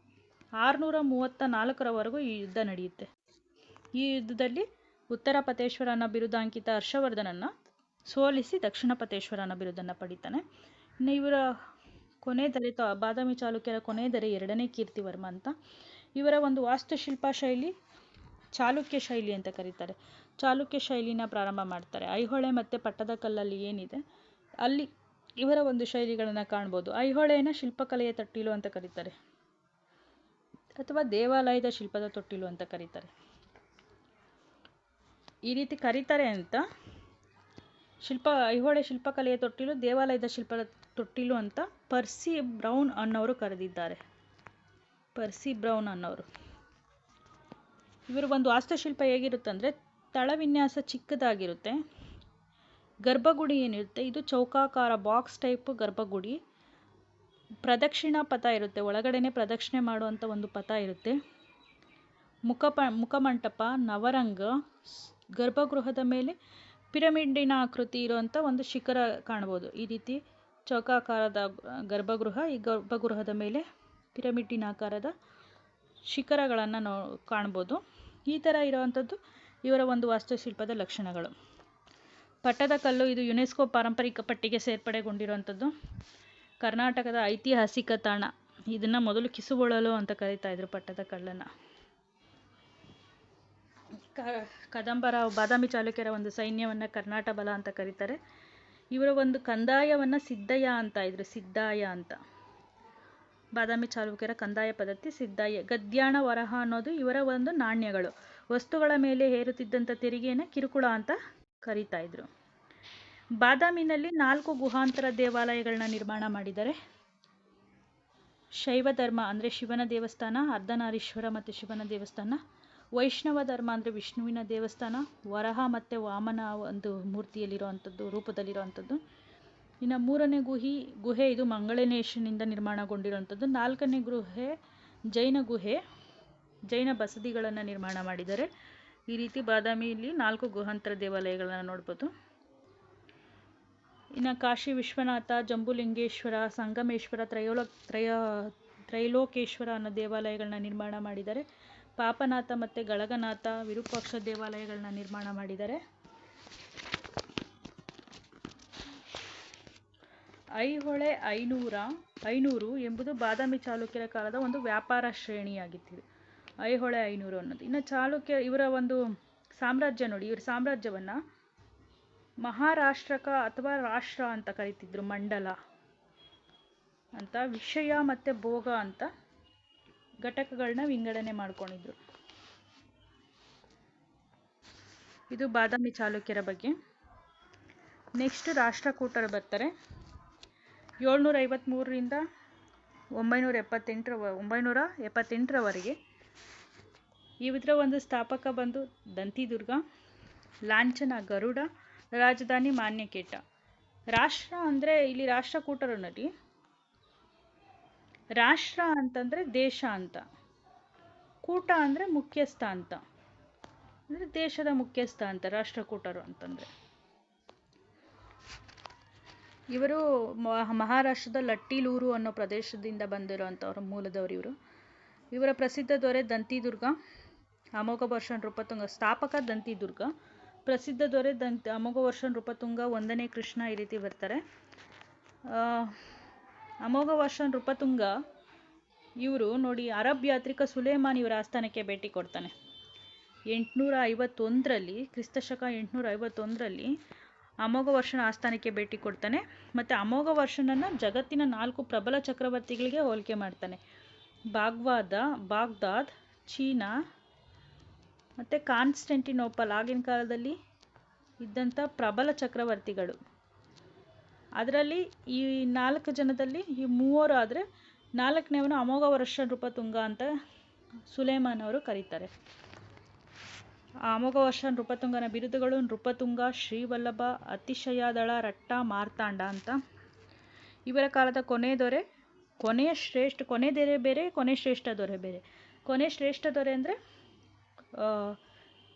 Speaker 1: 634ರವರೆಗೂ ಈ ಯುದ್ಧ ನಡೆಯುತ್ತೆ. ಈ ಯುದ್ಧದಲ್ಲಿ ಉತ್ತರ ಪತೇಶ್ವರ ಅನ್ನೋ ಬಿರುದಾಂಕಿತ ಹರ್ಷವರ್ಧನನ್ನು ಸೋಲಿಸಿ ದಕ್ಷಿಣ ಪತೇಶ್ವರ ಅನ್ನೋ ಬಿರುದನ್ನು ಪಡಿತಾನೆ. ಇನ್ನು ಇವರ ಕೊನೆ ದೊರೆ, ಬಾದಾಮಿ ಚಾಲುಕ್ಯರ ಕೊನೆ ದೊರೆ 2ನೇ ಕೀರ್ತಿವರ್ಮ ಅಂತ. ಇವರ ಒಂದು ವಾಸ್ತುಶಿಲ್ಪ ಶೈಲಿ ಚಾಲುಕ್ಯ ಶೈಲಿ ಅಂತ ಕರೀತಾರೆ. ಚಾಲುಕ್ಯ ಶೈಲಿನ ಪ್ರಾರಂಭ ಮಾಡ್ತಾರೆ. ಐಹೊಳೆ ಮತ್ತು ಪಟ್ಟದಕಲ್ಲಲ್ಲಿ ಏನಿದೆ ಅಲ್ಲಿ ಇವರ ಒಂದು ಶೈಲಿಗಳನ್ನು ಕಾಣ್ಬೋದು. ಐಹೊಳೆಯನ್ನು ಶಿಲ್ಪಕಲೆಯ ತೊಟ್ಟಿಲು ಅಂತ ಕರೀತಾರೆ, ಅಥವಾ ದೇವಾಲಯದ ಶಿಲ್ಪದ ತೊಟ್ಟಿಲು ಅಂತ ಕರೀತಾರೆ. ಈ ರೀತಿ ಕರೀತಾರೆ ಅಂತ ಐಹೊಳೆ ಶಿಲ್ಪಕಲೆಯ ತೊಟ್ಟಿಲು, ದೇವಾಲಯದ ಶಿಲ್ಪದ ತೊಟ್ಟಿಲು ಅಂತ ಪರ್ಸಿ ಬ್ರೌನ್ ಅನ್ನೋರು ಕರೆದಿದ್ದಾರೆ. ಪರ್ಸಿ ಬ್ರೌನ್ ಅನ್ನೋರು. ಇವರು ಒಂದು ವಾಸ್ತುಶಿಲ್ಪ ಹೇಗಿರುತ್ತಂದರೆ, ತಳವಿನ್ಯಾಸ ಚಿಕ್ಕದಾಗಿರುತ್ತೆ. ಗರ್ಭಗುಡಿ ಏನಿರುತ್ತೆ ಇದು ಚೌಕಾಕಾರ ಬಾಕ್ಸ್ ಟೈಪ್ ಗರ್ಭಗುಡಿ. ಪ್ರದಕ್ಷಿಣಾ ಪಥ ಇರುತ್ತೆ, ಒಳಗಡೆನೆ ಪ್ರದಕ್ಷಿಣೆ ಮಾಡುವಂಥ ಒಂದು ಪಥ ಇರುತ್ತೆ. ಮುಖಮಂಟಪ, ನವರಂಗ, ಗರ್ಭಗೃಹದ ಮೇಲೆ ಪಿರಮಿಡ್ಡಿನ ಆಕೃತಿ ಇರುವಂಥ ಒಂದು ಶಿಖರ ಕಾಣ್ಬೋದು. ಈ ರೀತಿ ಚೌಕಾಕಾರದ ಗರ್ಭಗೃಹ, ಈ ಗರ್ಭಗೃಹದ ಮೇಲೆ ಪಿರಮಿಡ್ಡಿನ ಆಕಾರದ ಶಿಖರಗಳನ್ನು ಕಾಣ್ಬೋದು. ಈ ಥರ ಇರುವಂಥದ್ದು ಇವರ ಒಂದು ವಾಸ್ತುಶಿಲ್ಪದ ಲಕ್ಷಣಗಳು. ಪಟ್ಟದಕಲ್ಲು ಇದು ಯುನೆಸ್ಕೋ ಪಾರಂಪರಿಕ ಪಟ್ಟಿಗೆ ಸೇರ್ಪಡೆಗೊಂಡಿರುವಂಥದ್ದು. ಕರ್ನಾಟಕದ ಐತಿಹಾಸಿಕ ತಾಣ. ಇದನ್ನು ಮೊದಲು ಕಿಸುಗೊಳ್ಳಲು ಅಂತ ಕರೀತಾ ಇದ್ರು ಪಟ್ಟದಕಲ್ಲನ್ನು. ಬಾದಾಮಿ ಚಾಲುಕ್ಯರ ಒಂದು ಸೈನ್ಯವನ್ನು ಕರ್ನಾಟ ಬಲ ಅಂತ ಕರೀತಾರೆ. ಇವರ ಒಂದು ಕಂದಾಯವನ್ನು ಸಿದ್ದಯ್ಯ ಅಂತ ಇದ್ರು, ಸಿದ್ದಾಯ ಅಂತ. ಬಾದಾಮಿ ಚಾಲುಕ್ಯರ ಕಂದಾಯ ಪದ್ಧತಿ ಸಿದ್ದಾಯ. ಗದ್ಯಾಣ ವರಹ ಅನ್ನೋದು ಇವರ ಒಂದು ನಾಣ್ಯಗಳು. ವಸ್ತುಗಳ ಮೇಲೆ ಹೇರುತ್ತಿದ್ದಂಥ ತೆರಿಗೆಯನ್ನು ಕಿರುಕುಳ ಅಂತ ಕರೀತಾ ಇದ್ರು. ಬಾದಾಮಿನಲ್ಲಿ 4 ಗುಹಾಂತರ ದೇವಾಲಯಗಳನ್ನ ನಿರ್ಮಾಣ ಮಾಡಿದ್ದಾರೆ. ಶೈವ ಧರ್ಮ ಅಂದರೆ ಶಿವನ ದೇವಸ್ಥಾನ, ಅರ್ಧನಾರೀಶ್ವರ ಮತ್ತು ಶಿವನ ದೇವಸ್ಥಾನ. ವೈಷ್ಣವ ಧರ್ಮ ಅಂದರೆ ವಿಷ್ಣುವಿನ ದೇವಸ್ಥಾನ, ವರಹ ಮತ್ತು ವಾಮನ ಒಂದು ಮೂರ್ತಿಯಲ್ಲಿರುವಂಥದ್ದು, ರೂಪದಲ್ಲಿರುವಂಥದ್ದು. ಇನ್ನು 3ನೇ ಗುಹೆ ಇದು ಮಂಗಳೇಶನಿಂದ ನಿರ್ಮಾಣಗೊಂಡಿರುವಂಥದ್ದು. 4ನೇ ಗುಹೆ ಜೈನ ಗುಹೆ, ಜೈನ ಬಸದಿಗಳನ್ನು ನಿರ್ಮಾಣ ಮಾಡಿದ್ದಾರೆ. ಈ ರೀತಿ ಬಾದಾಮಿಯಲ್ಲಿ 4 ಗುಹಾಂತರ ದೇವಾಲಯಗಳನ್ನು ನೋಡ್ಬೋದು. ಇನ್ನು ಕಾಶಿ ವಿಶ್ವನಾಥ, ಜಂಬುಲಿಂಗೇಶ್ವರ, ಸಂಗಮೇಶ್ವರ, ತ್ರೈಲೋಕೇಶ್ವರ ಅನ್ನೋ ದೇವಾಲಯಗಳನ್ನ ನಿರ್ಮಾಣ ಮಾಡಿದ್ದಾರೆ. ಪಾಪನಾಥ ಮತ್ತು ಗಳಗನಾಥ, ವಿರೂಪಾಕ್ಷ ದೇವಾಲಯಗಳನ್ನ ನಿರ್ಮಾಣ ಮಾಡಿದ್ದಾರೆ. ಐಹೊಳೆ ಐನೂರು ಎಂಬುದು ಬಾದಾಮಿ ಚಾಲುಕ್ಯರ ಕಾಲದ ಒಂದು ವ್ಯಾಪಾರ ಶ್ರೇಣಿಯಾಗಿತ್ತು. ಐಹೊಳೆ ಐನೂರು ಅನ್ನೋದು. ಇನ್ನು ಚಾಲುಕ್ಯ ಇವರ ಒಂದು ಸಾಮ್ರಾಜ್ಯ ನೋಡಿ, ಇವ್ರ ಸಾಮ್ರಾಜ್ಯವನ್ನು ಮಹಾರಾಷ್ಟ್ರಕ ಅಥವಾ ರಾಷ್ಟ್ರ ಅಂತ ಕರಿತಿದ್ರು, ಮಂಡಲ ಅಂತ. ವಿಷಯ ಮತ್ತು ಭೋಗ ಅಂತ ಘಟಕಗಳನ್ನ ವಿಂಗಡಣೆ ಮಾಡ್ಕೊಂಡಿದ್ರು. ಇದು ಬಾದಾಮಿ ಚಾಲುಕ್ಯರ ಬಗ್ಗೆ. ನೆಕ್ಸ್ಟ್ ರಾಷ್ಟ್ರಕೂಟರು ಬರ್ತಾರೆ. 753ರಿಂದ 978ರವರೆಗೆ. ಇವರ ಒಂದು ಸ್ಥಾಪಕ ಬಂದು ದಂತಿದುರ್ಗ, ಲಾಂಛನ ಗರುಡ, ರಾಜಧಾನಿ ಮಾನ್ಯಕೇಟ. ರಾಷ್ಟ್ರ ಅಂದರೆ ಇಲ್ಲಿ ರಾಷ್ಟ್ರಕೂಟರು ನೋಡಿ, ರಾಷ್ಟ್ರ ಅಂತಂದರೆ ದೇಶ ಅಂತ, ಕೂಟ ಅಂದರೆ ಮುಖ್ಯಸ್ಥ ಅಂತ, ಅಂದರೆ ದೇಶದ ಮುಖ್ಯಸ್ಥ ಅಂತ ರಾಷ್ಟ್ರಕೂಟರು ಅಂತಂದರೆ. ಇವರು ಮಹಾರಾಷ್ಟ್ರದ ಲಟ್ಟಿಲೂರು ಅನ್ನೋ ಪ್ರದೇಶದಿಂದ ಬಂದಿರೋಂಥವ್ರು, ಮೂಲದವರು ಇವರು. ಇವರ ಪ್ರಸಿದ್ಧ ದೊರೆ ದಂತಿದುರ್ಗ, ಅಮೋಘ ವರ್ಷ ನೃಪತುಂಗ. ಸ್ಥಾಪಕ ದಂತಿದುರ್ಗ, ಪ್ರಸಿದ್ಧ ದೊರೆ ಅಮೋಘ ವರ್ಷ ನೃಪತುಂಗ, 1ನೇ ಕೃಷ್ಣ, ಈ ರೀತಿ ಬರ್ತಾರೆ. ಅಮೋಘ ವರ್ಷ ನೃಪತುಂಗ ಇವರು ನೋಡಿ, ಅರಬ್ ಯಾತ್ರಿಕ ಸುಲೇಮಾನ್ ಇವರ ಆಸ್ಥಾನಕ್ಕೆ ಭೇಟಿ ಕೊಡ್ತಾನೆ 851ರಲ್ಲಿ, ಕ್ರಿಸ್ತಶಕ 851ರಲ್ಲಿ ಅಮೋಘ ವರ್ಷನ ಆಸ್ಥಾನಕ್ಕೆ ಭೇಟಿ ಕೊಡ್ತಾನೆ. ಮತ್ತು ಅಮೋಘ ವರ್ಷನನ್ನು ಜಗತ್ತಿನ 4 ಪ್ರಬಲ ಚಕ್ರವರ್ತಿಗಳಿಗೆ ಹೋಲಿಕೆ ಮಾಡ್ತಾನೆ. ಬಾಗ್ದಾದ್, ಚೀನಾ ಮತ್ತು ಕಾನ್ಸ್ಟಂಟಿನೋಪಲ್ ಆಗಿನ ಕಾಲದಲ್ಲಿ ಇದ್ದಂಥ ಪ್ರಬಲ ಚಕ್ರವರ್ತಿಗಳು. ಅದರಲ್ಲಿ ಈ 4 ಜನದಲ್ಲಿ ಈ 3 ಆದರೆ 4ನೇವನು ಅಮೋಘ ವರ್ಷ ನೃಪತುಂಗ ಅಂತ ಸುಲೇಮಾನ್ ಅವರು ಕರೀತಾರೆ. ಅಮೋಘ ವರ್ಷ ನೃಪತುಂಗನ ಬಿರುದುಗಳು ನೃಪತುಂಗ, ಶ್ರೀವಲ್ಲಭ, ಅತಿಶಯದಳ, ರಟ್ಟ, ಮಾರ್ತಾಂಡ ಅಂತ. ಇವರ ಕಾಲದ ಕೊನೆ ದೊರೆ, ಕೊನೆ ದೊರೆ ಬೇರೆ, ಕೊನೆ ಶ್ರೇಷ್ಠ ದೊರೆ ಬೇರೆ. ಕೊನೆ ಶ್ರೇಷ್ಠ ದೊರೆ ಅಂದರೆ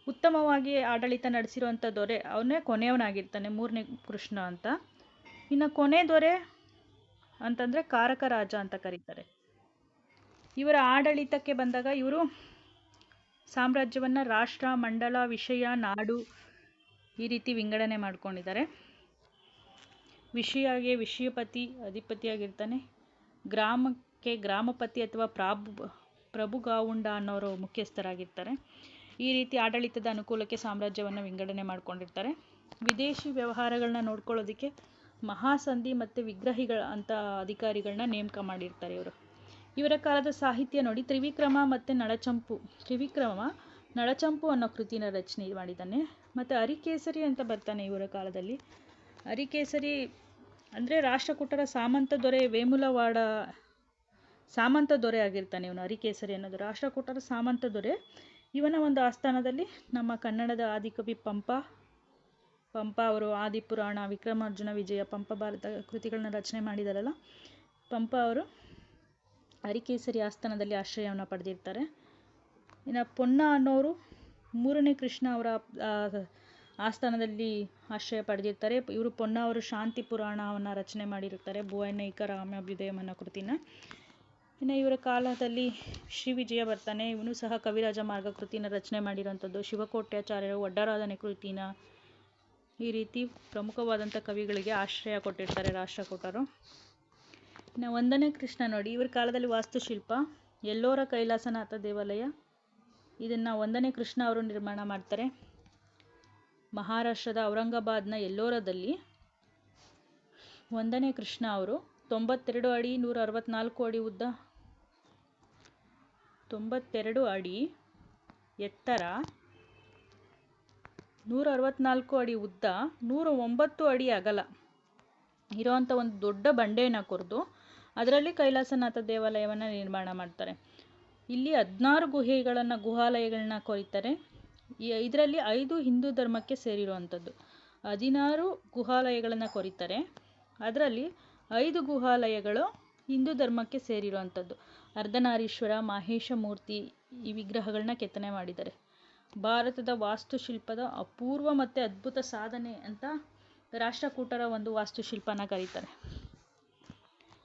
Speaker 1: ಉತ್ತಮವಾಗಿ ಆಡಳಿತ ನಡೆಸಿರುವಂಥ ದೊರೆ, ಅವನೇ ಕೊನೆಯವನಾಗಿರ್ತಾನೆ, 3ನೇ ಕೃಷ್ಣ ಅಂತ. ಇನ್ನು ಕೊನೆ ದೊರೆ ಅಂತಂದರೆ ಕಾರಕ ರಾಜ ಅಂತ ಕರೀತಾರೆ. ಇವರ ಆಡಳಿತಕ್ಕೆ ಬಂದಾಗ ಇವರು ಸಾಮ್ರಾಜ್ಯವನ್ನು ರಾಷ್ಟ್ರ, ಮಂಡಲ, ವಿಷಯ, ನಾಡು ಈ ರೀತಿ ವಿಂಗಡಣೆ ಮಾಡ್ಕೊಂಡಿದ್ದಾರೆ. ವಿಷಯಗೆ ವಿಷಯಪತಿ ಅಧಿಪತಿಯಾಗಿರ್ತಾನೆ. ಗ್ರಾಮಕ್ಕೆ ಗ್ರಾಮಪತಿ ಅಥವಾ ಪ್ರಭುಗಾವುಂಡ ಅನ್ನೋರು ಮುಖ್ಯಸ್ಥರಾಗಿರ್ತಾರೆ. ಈ ರೀತಿ ಆಡಳಿತದ ಅನುಕೂಲಕ್ಕೆ ಸಾಮ್ರಾಜ್ಯವನ್ನು ವಿಂಗಡಣೆ ಮಾಡ್ಕೊಂಡಿರ್ತಾರೆ. ವಿದೇಶಿ ವ್ಯವಹಾರಗಳನ್ನ ನೋಡ್ಕೊಳ್ಳೋದಕ್ಕೆ ಮಹಾಸಂಧಿ ಮತ್ತು ವಿಗ್ರಹಿಗಳ ಅಂತ ಅಧಿಕಾರಿಗಳನ್ನ ನೇಮಕ ಮಾಡಿರ್ತಾರೆ ಇವರು. ಇವರ ಕಾಲದ ಸಾಹಿತ್ಯ ನೋಡಿ, ತ್ರಿವಿಕ್ರಮ ಮತ್ತು ನಳಚಂಪು. ತ್ರಿವಿಕ್ರಮ ನಳಚಂಪು ಅನ್ನೋ ಕೃತಿನ ರಚನೆ ಮಾಡಿದ್ದಾನೆ. ಮತ್ತು ಅರಿಕೇಸರಿ ಅಂತ ಬರ್ತಾನೆ ಇವರ ಕಾಲದಲ್ಲಿ. ಅರಿಕೇಸರಿ ಅಂದರೆ ರಾಷ್ಟ್ರಕೂಟರ ಸಾಮಂತ ದೊರೆ ವೇಮುಲವಾಡ ಸಾಮಂತ ದೊರೆ ಆಗಿರ್ತಾನೆ ಇವನು. ಅರಿಕೇಸರಿ ಅನ್ನೋದು ರಾಷ್ಟ್ರಕೂಟರ ಸಾಮಂತ ದೊರೆ. ಇವನ ಒಂದು ಆಸ್ಥಾನದಲ್ಲಿ ನಮ್ಮ ಕನ್ನಡದ ಆದಿಕವಿ ಪಂಪ ಅವರು ಆದಿಪುರಾಣ, ವಿಕ್ರಮಾರ್ಜುನ ವಿಜಯ, ಪಂಪ ಭಾರತ ಕೃತಿಗಳನ್ನ ರಚನೆ ಮಾಡಿದಾರಲ್ಲ, ಪಂಪ ಅವರು ಅರಿಕೇಸರಿ ಆಸ್ಥಾನದಲ್ಲಿ ಆಶ್ರಯವನ್ನು ಪಡೆದಿರ್ತಾರೆ. ಇನ್ನು ಪೊನ್ನ ಅನ್ನೋರು 3ನೇ ಕೃಷ್ಣ ಅವರ ಆಸ್ಥಾನದಲ್ಲಿ ಆಶ್ರಯ ಪಡೆದಿರ್ತಾರೆ. ಇವರು ಪೊನ್ನ ಅವರು ಶಾಂತಿ ಪುರಾಣವನ್ನು ರಚನೆ ಮಾಡಿರ್ತಾರೆ, ಭುವನೈಕ ರಾಮಾಭ್ಯುದಯಂ ಅನ್ನೋ ಕೃತಿನ. ಇನ್ನು ಇವರ ಕಾಲದಲ್ಲಿ ಶ್ರೀ ವಿಜಯ ಬರ್ತಾನೆ. ಇವನು ಸಹ ಕವಿರಾಜ ಮಾರ್ಗ ಕೃತಿನ ರಚನೆ ಮಾಡಿರೋಂಥದ್ದು. ಶಿವಕೋಟ್ಯಾಚಾರ್ಯರು ಒಡ್ಡರಾಧನೆ ಕೃತಿನ ಈ ರೀತಿ ಪ್ರಮುಖವಾದಂಥ ಕವಿಗಳಿಗೆ ಆಶ್ರಯ ಕೊಟ್ಟಿರ್ತಾರೆ ರಾಷ್ಟ್ರಕೂಟರು. ಇನ್ನು 1ನೇ ಕೃಷ್ಣ ನೋಡಿ, ಇವ್ರ ಕಾಲದಲ್ಲಿ ವಾಸ್ತುಶಿಲ್ಪ ಎಲ್ಲೋರ ಕೈಲಾಸನಾಥ ದೇವಾಲಯ, ಇದನ್ನು 1ನೇ ಕೃಷ್ಣ ಅವರು ನಿರ್ಮಾಣ ಮಾಡ್ತಾರೆ. ಮಹಾರಾಷ್ಟ್ರದ ಔರಂಗಾಬಾದ್ನ ಎಲ್ಲೋರದಲ್ಲಿ 1ನೇ ಕೃಷ್ಣ ಅವರು 92 ಅಡಿ 164 ಅಡಿ ಉದ್ದ, 92 ಅಡಿ ಎತ್ತರ, 164 ಅಡಿ ಉದ್ದ, 109 ಅಡಿ ಅಗಲ ಇರೋವಂಥ ಒಂದು ದೊಡ್ಡ ಬಂಡೆಯನ್ನು ಕೊರೆದು ಅದರಲ್ಲಿ ಕೈಲಾಸನಾಥ ದೇವಾಲಯವನ್ನು ನಿರ್ಮಾಣ ಮಾಡ್ತಾರೆ. ಇಲ್ಲಿ 16 ಗುಹಾಲಯಗಳನ್ನ ಕೊರಿತಾರೆ. ಇದರಲ್ಲಿ 5 ಹಿಂದೂ ಧರ್ಮಕ್ಕೆ ಸೇರಿರುವಂಥದ್ದು. 16 ಗುಹಾಲಯಗಳನ್ನು ಕೊರಿತಾರೆ. ಅದರಲ್ಲಿ 5 ಗುಹಾಲಯಗಳು ಹಿಂದೂ ಧರ್ಮಕ್ಕೆ ಸೇರಿರುವಂಥದ್ದು. ಅರ್ಧನಾರೀಶ್ವರ, ಮಾಹೇಶ ಮೂರ್ತಿ ಈ ವಿಗ್ರಹಗಳನ್ನ ಕೆತ್ತನೆ ಮಾಡಿದ್ದಾರೆ. ಭಾರತದ ವಾಸ್ತುಶಿಲ್ಪದ ಅಪೂರ್ವ ಮತ್ತು ಅದ್ಭುತ ಸಾಧನೆ ಅಂತ ರಾಷ್ಟ್ರಕೂಟರ ಒಂದು ವಾಸ್ತುಶಿಲ್ಪನ ಕರೀತಾರೆ.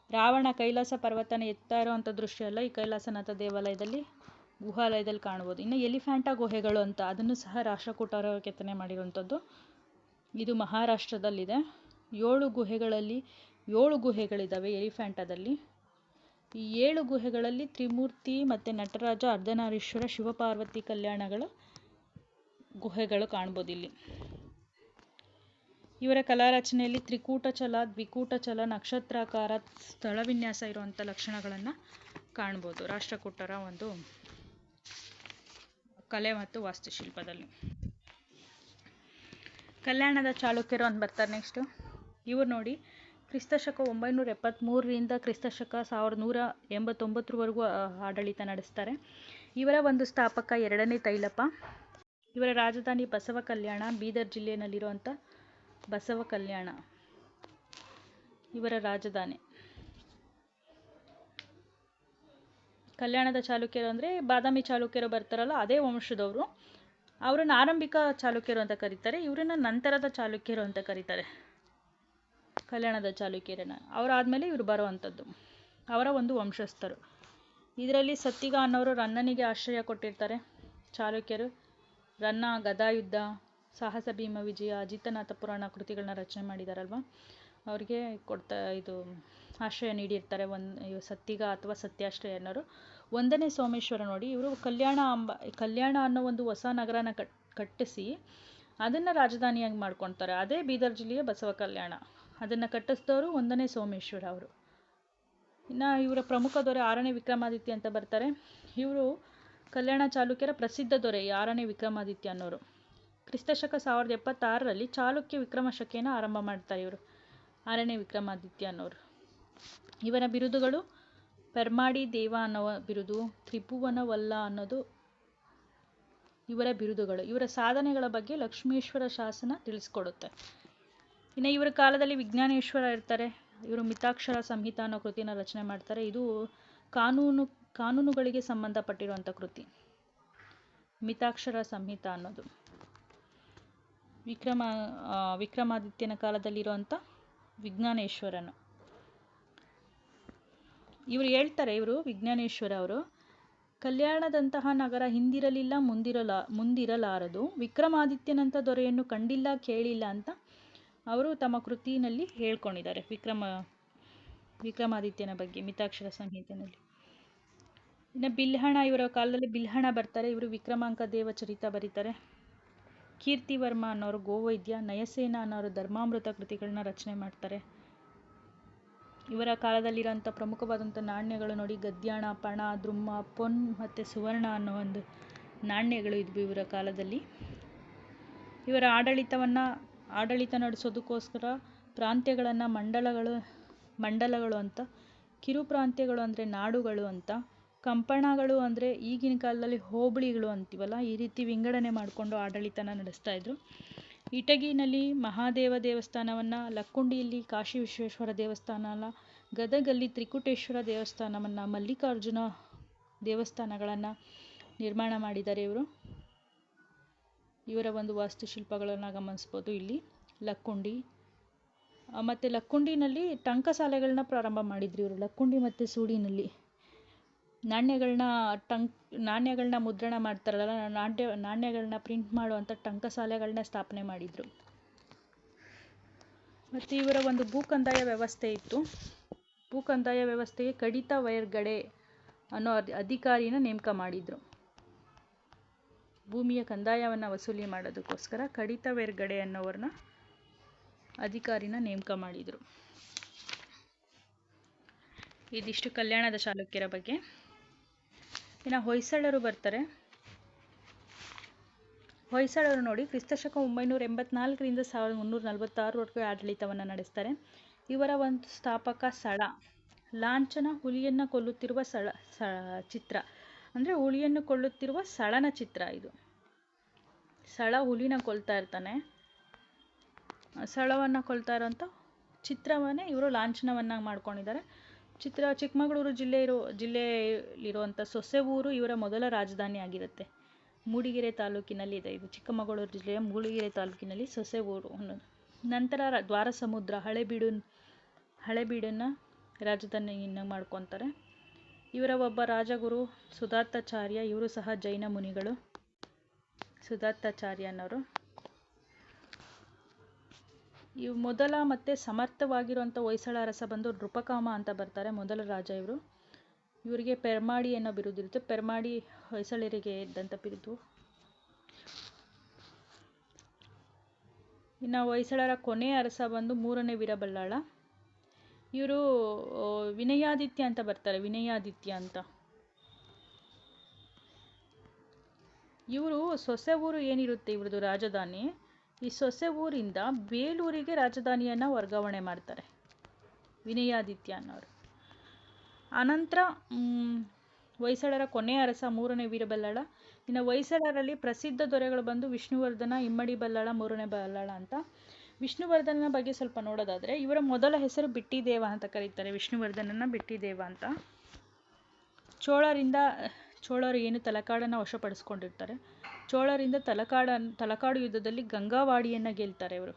Speaker 1: ರಾವಣ ಕೈಲಾಸ ಪರ್ವತನ ಎತ್ತಾ ಇರೋವಂಥ ದೃಶ್ಯ ಎಲ್ಲ ಈ ಕೈಲಾಸನಾಥ ದೇವಾಲಯದಲ್ಲಿ ಗುಹಾಲಯದಲ್ಲಿ ಕಾಣ್ಬೋದು. ಇನ್ನು ಎಲಿಫ್ಯಾಂಟಾ ಗುಹೆಗಳು ಅಂತ, ಅದನ್ನು ಸಹ ರಾಷ್ಟ್ರಕೂಟರ ಕೆತ್ತನೆ ಮಾಡಿರುವಂಥದ್ದು. ಇದು ಮಹಾರಾಷ್ಟ್ರದಲ್ಲಿದೆ. 7 ಗುಹೆಗಳಲ್ಲಿ 7 ಗುಹೆಗಳಿದ್ದಾವೆ ಎಲಿಫ್ಯಾಂಟಾದಲ್ಲಿ. ಈ 7 ಗುಹೆಗಳಲ್ಲಿ ತ್ರಿಮೂರ್ತಿ ಮತ್ತು ನಟರಾಜ, ಅರ್ಧನಾರೀಶ್ವರ, ಶಿವಪಾರ್ವತಿ ಕಲ್ಯಾಣಗಳ ಗುಹೆಗಳು ಕಾಣ್ಬೋದು ಇಲ್ಲಿ. ಇವರ ಕಲಾರಚನೆಯಲ್ಲಿ ತ್ರಿಕೂಟಚಲ, ದ್ವಿಕೂಟಚಲ, ನಕ್ಷತ್ರಾಕಾರ, ಸ್ಥಳವಿನ್ಯಾಸ ಇರುವಂಥ ಲಕ್ಷಣಗಳನ್ನು ಕಾಣ್ಬೋದು ರಾಷ್ಟ್ರಕೂಟರ ಒಂದು ಕಲೆ ಮತ್ತು ವಾಸ್ತುಶಿಲ್ಪದಲ್ಲಿ. ಕಲ್ಯಾಣದ ಚಾಲುಕ್ಯರು ಅಂತ ಬರ್ತಾರೆ ನೆಕ್ಸ್ಟು. ಇವ್ರು ನೋಡಿ ಕ್ರಿಸ್ತಶಕ 973ರಿಂದ ಕ್ರಿಸ್ತಶಕ 1189ವರೆಗೂ ಆಡಳಿತ ನಡೆಸ್ತಾರೆ. ಇವರ ಒಂದು ಸ್ಥಾಪಕ 2ನೇ ತೈಲಪ. ಇವರ ರಾಜಧಾನಿ ಬಸವ ಕಲ್ಯಾಣ, ಬೀದರ್ ಜಿಲ್ಲೆಯಲ್ಲಿರುವಂಥ ಬಸವ ಕಲ್ಯಾಣ ಇವರ ರಾಜಧಾನಿ. ಕಲ್ಯಾಣದ ಚಾಲುಕ್ಯರು ಅಂದರೆ ಬಾದಾಮಿ ಚಾಲುಕ್ಯರು ಬರ್ತಾರಲ್ಲ ಅದೇ ವಂಶದವರು. ಅವರನ್ನು ಆರಂಭಿಕ ಚಾಲುಕ್ಯರು ಅಂತ ಕರೀತಾರೆ, ಇವರನ್ನ ನಂತರದ ಚಾಲುಕ್ಯರು ಅಂತ ಕರೀತಾರೆ. ಕಲ್ಯಾಣದ ಚಾಲುಕ್ಯರನ್ನ ಅವರಾದಮೇಲೆ ಇವರು ಬರುವಂಥದ್ದು, ಅವರ ಒಂದು ವಂಶಸ್ಥರು. ಇದರಲ್ಲಿ ಸತ್ತಿಗ ಅನ್ನೋರು ರನ್ನನಿಗೆ ಆಶ್ರಯ ಕೊಟ್ಟಿರ್ತಾರೆ. ಚಾಲುಕ್ಯರು ರನ್ನ ಗದಾಯುದ್ಧ, ಸಾಹಸ ಭೀಮ ವಿಜಯ, ಅಜಿತನಾಥ ಪುರಾಣ ಕೃತಿಗಳನ್ನ ರಚನೆ ಮಾಡಿದಾರಲ್ವ, ಅವ್ರಿಗೆ ಆಶ್ರಯ ನೀಡಿರ್ತಾರೆ ಸತ್ತಿಗ ಅಥವಾ ಸತ್ಯಾಶ್ರಯ ಅನ್ನೋರು. 1ನೇ ಸೋಮೇಶ್ವರ ನೋಡಿ, ಇವರು ಕಲ್ಯಾಣ ಅನ್ನೋ ಒಂದು ಹೊಸ ನಗರನ ಕಟ್ಟಿಸಿ ಅದನ್ನು ರಾಜಧಾನಿಯಾಗಿ ಮಾಡ್ಕೊಳ್ತಾರೆ. ಅದೇ ಬೀದರ್ ಜಿಲ್ಲೆಯ ಬಸವ ಕಲ್ಯಾಣ. ಅದನ್ನು ಕಟ್ಟಿಸಿದವರು 1ನೇ ಸೋಮೇಶ್ವರ ಅವರು. ಇನ್ನು ಇವರ ಪ್ರಮುಖ ದೊರೆ 6ನೇ ವಿಕ್ರಮಾದಿತ್ಯ ಅಂತ ಬರ್ತಾರೆ. ಇವರು ಕಲ್ಯಾಣ ಚಾಲುಕ್ಯರ ಪ್ರಸಿದ್ಧ ದೊರೆ 6ನೇ ವಿಕ್ರಮಾದಿತ್ಯ ಅನ್ನೋರು. ಕ್ರಿಸ್ತಶಕ 1076ರಲ್ಲಿ ಚಾಲುಕ್ಯ ವಿಕ್ರಮಶಕೆಯನ್ನು ಆರಂಭ ಮಾಡ್ತಾರೆ ಇವರು, 6ನೇ ವಿಕ್ರಮಾದಿತ್ಯ ಅನ್ನೋರು. ಇವರ ಬಿರುದುಗಳು ಪೆರ್ಮಾಡಿ ದೇವ ಅನ್ನೋ ಬಿರುದು, ತ್ರಿಭುವನ ವಲ್ಲ ಅನ್ನೋದು ಇವರ ಬಿರುದುಗಳು. ಇವರ ಸಾಧನೆಗಳ ಬಗ್ಗೆ ಲಕ್ಷ್ಮೇಶ್ವರ ಶಾಸನ ತಿಳಿಸ್ಕೊಡುತ್ತೆ. ಇನ್ನು ಇವರ ಕಾಲದಲ್ಲಿ ವಿಜ್ಞಾನೇಶ್ವರ ಇರ್ತಾರೆ. ಇವರು ಮಿತಾಕ್ಷರ ಸಂಹಿತ ಅನ್ನೋ ಕೃತಿನ ರಚನೆ ಮಾಡ್ತಾರೆ. ಇದು ಕಾನೂನುಗಳಿಗೆ ಸಂಬಂಧಪಟ್ಟಿರುವಂಥ ಕೃತಿ, ಮಿತಾಕ್ಷರ ಸಂಹಿತ ಅನ್ನೋದು. ವಿಕ್ರಮಾದಿತ್ಯನ ಕಾಲದಲ್ಲಿರುವಂಥ ವಿಜ್ಞಾನೇಶ್ವರನು. ಇವರು ವಿಜ್ಞಾನೇಶ್ವರ ಅವರು, ಕಲ್ಯಾಣದಂತಹ ನಗರ ಹಿಂದಿರಲಿಲ್ಲ ಮುಂದಿರಲಾರದು, ವಿಕ್ರಮಾದಿತ್ಯನಂಥ ದೊರೆಯನ್ನು ಕಂಡಿಲ್ಲ ಕೇಳಿಲ್ಲ ಅಂತ ಅವರು ತಮ್ಮ ಕೃತಿನಲ್ಲಿ ಹೇಳ್ಕೊಂಡಿದ್ದಾರೆ ವಿಕ್ರಮಾದಿತ್ಯನ ಬಗ್ಗೆ ಮಿತಾಕ್ಷರ ಸಂಹಿತೆಯಲ್ಲಿ. ಇನ್ನು ಬಿಲ್ಹಣ, ಇವರ ಕಾಲದಲ್ಲಿ ಬಿಲ್ಹಣ ಬರ್ತಾರೆ. ಇವರು ವಿಕ್ರಮಾಂಕ ದೇವ ಚರಿತ ಬರೀತಾರೆ. ಕೀರ್ತಿವರ್ಮ ಅನ್ನೋರು ಗೋವೈದ್ಯ, ನಯಸೇನ ಅನ್ನೋರು ಧರ್ಮಾಮೃತ ಕೃತಿಗಳನ್ನ ರಚನೆ ಮಾಡ್ತಾರೆ. ಇವರ ಕಾಲದಲ್ಲಿರೋಂಥ ಪ್ರಮುಖವಾದಂಥ ನಾಣ್ಯಗಳು ನೋಡಿ, ಗದ್ಯಾಣ, ಪಣ, ದ್ರುಮ್ಮ, ಪೊನ್ ಮತ್ತು ಸುವರ್ಣ ಅನ್ನೋ ಒಂದು ನಾಣ್ಯಗಳು ಇದ್ವು ಇವರ ಕಾಲದಲ್ಲಿ. ಇವರ ಆಡಳಿತ ನಡೆಸೋದಕ್ಕೋಸ್ಕರ ಪ್ರಾಂತ್ಯಗಳನ್ನು ಮಂಡಲಗಳು ಅಂತ, ಕಿರು ಪ್ರಾಂತ್ಯಗಳು ಅಂದರೆ ನಾಡುಗಳು ಅಂತ, ಕಂಪಣಗಳು ಅಂದರೆ ಈಗಿನ ಕಾಲದಲ್ಲಿ ಹೋಬಳಿಗಳು ಅಂತೀವಲ್ಲ, ಈ ರೀತಿ ವಿಂಗಡಣೆ ಮಾಡಿಕೊಂಡು ಆಡಳಿತನ ನಡೆಸ್ತಾ ಇದ್ರು. ಇಟಗಿನಲ್ಲಿ ಮಹಾದೇವ ದೇವಸ್ಥಾನವನ್ನು, ಲಕ್ಕುಂಡಿಯಲ್ಲಿ ಕಾಶಿ ವಿಶ್ವೇಶ್ವರ ದೇವಸ್ಥಾನ, ಗದಗಲ್ಲಿ ತ್ರಿಕುಟೇಶ್ವರ ದೇವಸ್ಥಾನವನ್ನು, ಮಲ್ಲಿಕಾರ್ಜುನ ದೇವಸ್ಥಾನಗಳನ್ನು ನಿರ್ಮಾಣ ಮಾಡಿದ್ದಾರೆ ಇವರು. ಇವರ ಒಂದು ವಾಸ್ತುಶಿಲ್ಪಗಳನ್ನು ಗಮನಿಸ್ಬೋದು ಇಲ್ಲಿ. ಲಕ್ಕುಂಡಿ ಮತ್ತು ಲಕ್ಕುಂಡಿನಲ್ಲಿ ಟಂಕಸಾಲೆಗಳನ್ನ ಪ್ರಾರಂಭ ಮಾಡಿದ್ರು ಇವರು. ಲಕ್ಕುಂಡಿ ಮತ್ತು ಸೂಡಿನಲ್ಲಿ ನಾಣ್ಯಗಳನ್ನ ಮುದ್ರಣ ಮಾಡ್ತಾರಲ್ಲ, ನಾಣ್ಯಗಳನ್ನ ಪ್ರಿಂಟ್ ಮಾಡುವಂಥ ಟಂಕಸಾಲೆಗಳನ್ನ ಸ್ಥಾಪನೆ ಮಾಡಿದರು. ಮತ್ತು ಇವರ ಒಂದು ಭೂಕಂದಾಯ ವ್ಯವಸ್ಥೆ ಇತ್ತು. ಭೂಕಂದಾಯ ವ್ಯವಸ್ಥೆಗೆ ಕಡಿತ ವೈರ್ಗಡೆ ಅನ್ನೋ ಅಧಿಕಾರಿನ ನೇಮಕ ಮಾಡಿದರು. ಭೂಮಿಯ ಕಂದಾಯವನ್ನು ವಸೂಲಿ ಮಾಡೋದಕ್ಕೋಸ್ಕರ ಕಡಿತ ವೈರ್ಗಡೆ ಅನ್ನೋವ್ರನ್ನ ಅಧಿಕಾರಿನ ನೇಮಕ ಮಾಡಿದರು. ಇದಿಷ್ಟು ಕಲ್ಯಾಣದ ಚಾಲುಕ್ಯರ ಬಗ್ಗೆ. ಇನ್ನು ಹೊಯ್ಸಳರು ಬರ್ತಾರೆ. ಹೊಯ್ಸಳರು ನೋಡಿ ಕ್ರಿಸ್ತಶಕ 984ರಿಂದ 1346ವರೆಗೂ ಆಡಳಿತವನ್ನು ನಡೆಸ್ತಾರೆ. ಇವರ ಒಂದು ಸ್ಥಾಪಕ ಸಳ. ಲಾಂಛನ ಹುಲಿಯನ್ನು ಕೊಲ್ಲುತ್ತಿರುವ ಚಿತ್ರ, ಅಂದರೆ ಹುಲಿಯನ್ನು ಕೊಲ್ಲುತ್ತಿರುವ ಸಳನ ಚಿತ್ರ ಇದು. ಸಳ ಹುಲಿನ ಕೊಲ್ತಾ ಇರ್ತಾನೆ, ಸಳವನ್ನು ಕೊಲ್ತಾ ಇರೋಂಥ ಚಿತ್ರವನ್ನೇ ಇವರು ಲಾಂಛನವನ್ನಾಗಿ ಮಾಡ್ಕೊಂಡಿದ್ದಾರೆ. ಚಿಕ್ಕಮಗಳೂರು ಜಿಲ್ಲೆಯಲ್ಲಿರುವಂಥ ಸೊಸೆವೂರು ಇವರ ಮೊದಲ ರಾಜಧಾನಿ ಆಗಿರುತ್ತೆ. ಮೂಡಿಗೆರೆ ತಾಲೂಕಿನಲ್ಲಿ ಇದೆ ಇದು. ಚಿಕ್ಕಮಗಳೂರು ಜಿಲ್ಲೆಯ ಮೂಡಿಗೆರೆ ತಾಲೂಕಿನಲ್ಲಿ ಸೊಸೆವೂರು ಅನ್ನೋದು. ನಂತರ ದ್ವಾರಸಮುದ್ರ, ಹಳೆಬೀಡನ್ನು ರಾಜಧಾನಿಯನ್ನು ಮಾಡ್ಕೊತಾರೆ. ಇವರ ಒಬ್ಬ ರಾಜಗುರು ಸುಧಾತಾಚಾರ್ಯ, ಇವರು ಸಹ ಜೈನ ಮುನಿಗಳು. ಸುಧಾತಾಚಾರ್ಯ ಅನ್ನೋರು ಇವು ಮೊದಲ ಮತ್ತು ಸಮರ್ಥವಾಗಿರುವಂಥ ಹೊಯ್ಸಳ ಅರಸ ಬಂದು ನೃಪಕಾಮ ಅಂತ ಬರ್ತಾರೆ, ಮೊದಲ ರಾಜ ಇವರು. ಇವರಿಗೆ ಪೆರ್ಮಾಡಿ ಅನ್ನೋ ಬಿರುದಿರುತ್ತೆ. ಪೆರ್ಮಾಡಿ ಹೊಯ್ಸಳರಿಗೆ ಇದ್ದಂಥ ಬಿರುದು. ಇನ್ನು ಹೊಯ್ಸಳರ ಕೊನೆಯ ಅರಸ ಬಂದು 3ನೇ ವೀರಬಲ್ಲಾಳ. ಇವರು ವಿನಯಾದಿತ್ಯ ಅಂತ ಬರ್ತಾರೆ, ವಿನಯಾದಿತ್ಯ ಅಂತ. ಇವರು ಸೊಸೆವೂರು ಏನಿರುತ್ತೆ ಇವ್ರದ್ದು ರಾಜಧಾನಿ, ಈ ಸೊಸೆ ಊರಿಂದ ಬೇಲೂರಿಗೆ ರಾಜಧಾನಿಯನ್ನು ವರ್ಗಾವಣೆ ಮಾಡ್ತಾರೆ ವಿನಯಾದಿತ್ಯ ಅನ್ನೋರು. ಅನಂತರ ಹೊಯ್ಸಳರ ಕೊನೆಯ ಅರಸ 3ನೇ ವೀರಬಲ್ಲಾಳ. ಇನ್ನು ಹೊಯ್ಸಳರಲ್ಲಿ ಪ್ರಸಿದ್ಧ ದೊರೆಗಳು ಬಂದು ವಿಷ್ಣುವರ್ಧನ, ಇಮ್ಮಡಿ ಬಲ್ಲಾಳ, 3ನೇ ಬಲ್ಲಾಳ ಅಂತ. ವಿಷ್ಣುವರ್ಧನನ ಬಗ್ಗೆ ಸ್ವಲ್ಪ ನೋಡೋದಾದರೆ, ಇವರ ಮೊದಲ ಹೆಸರು ಬಿಟ್ಟಿದೇವ ಅಂತ ಕರೀತಾರೆ. ವಿಷ್ಣುವರ್ಧನನ ಬಿಟ್ಟಿದೇವ ಅಂತ. ಚೋಳರು ಏನು ತಲಕಾಡನ್ನು ವಶಪಡಿಸ್ಕೊಂಡಿರ್ತಾರೆ. ಚೋಳರಿಂದ ತಲಕಾಡು ಯುದ್ಧದಲ್ಲಿ ಗಂಗಾವಾಡಿಯನ್ನು ಗೆಲ್ತಾರೆ ಇವರು.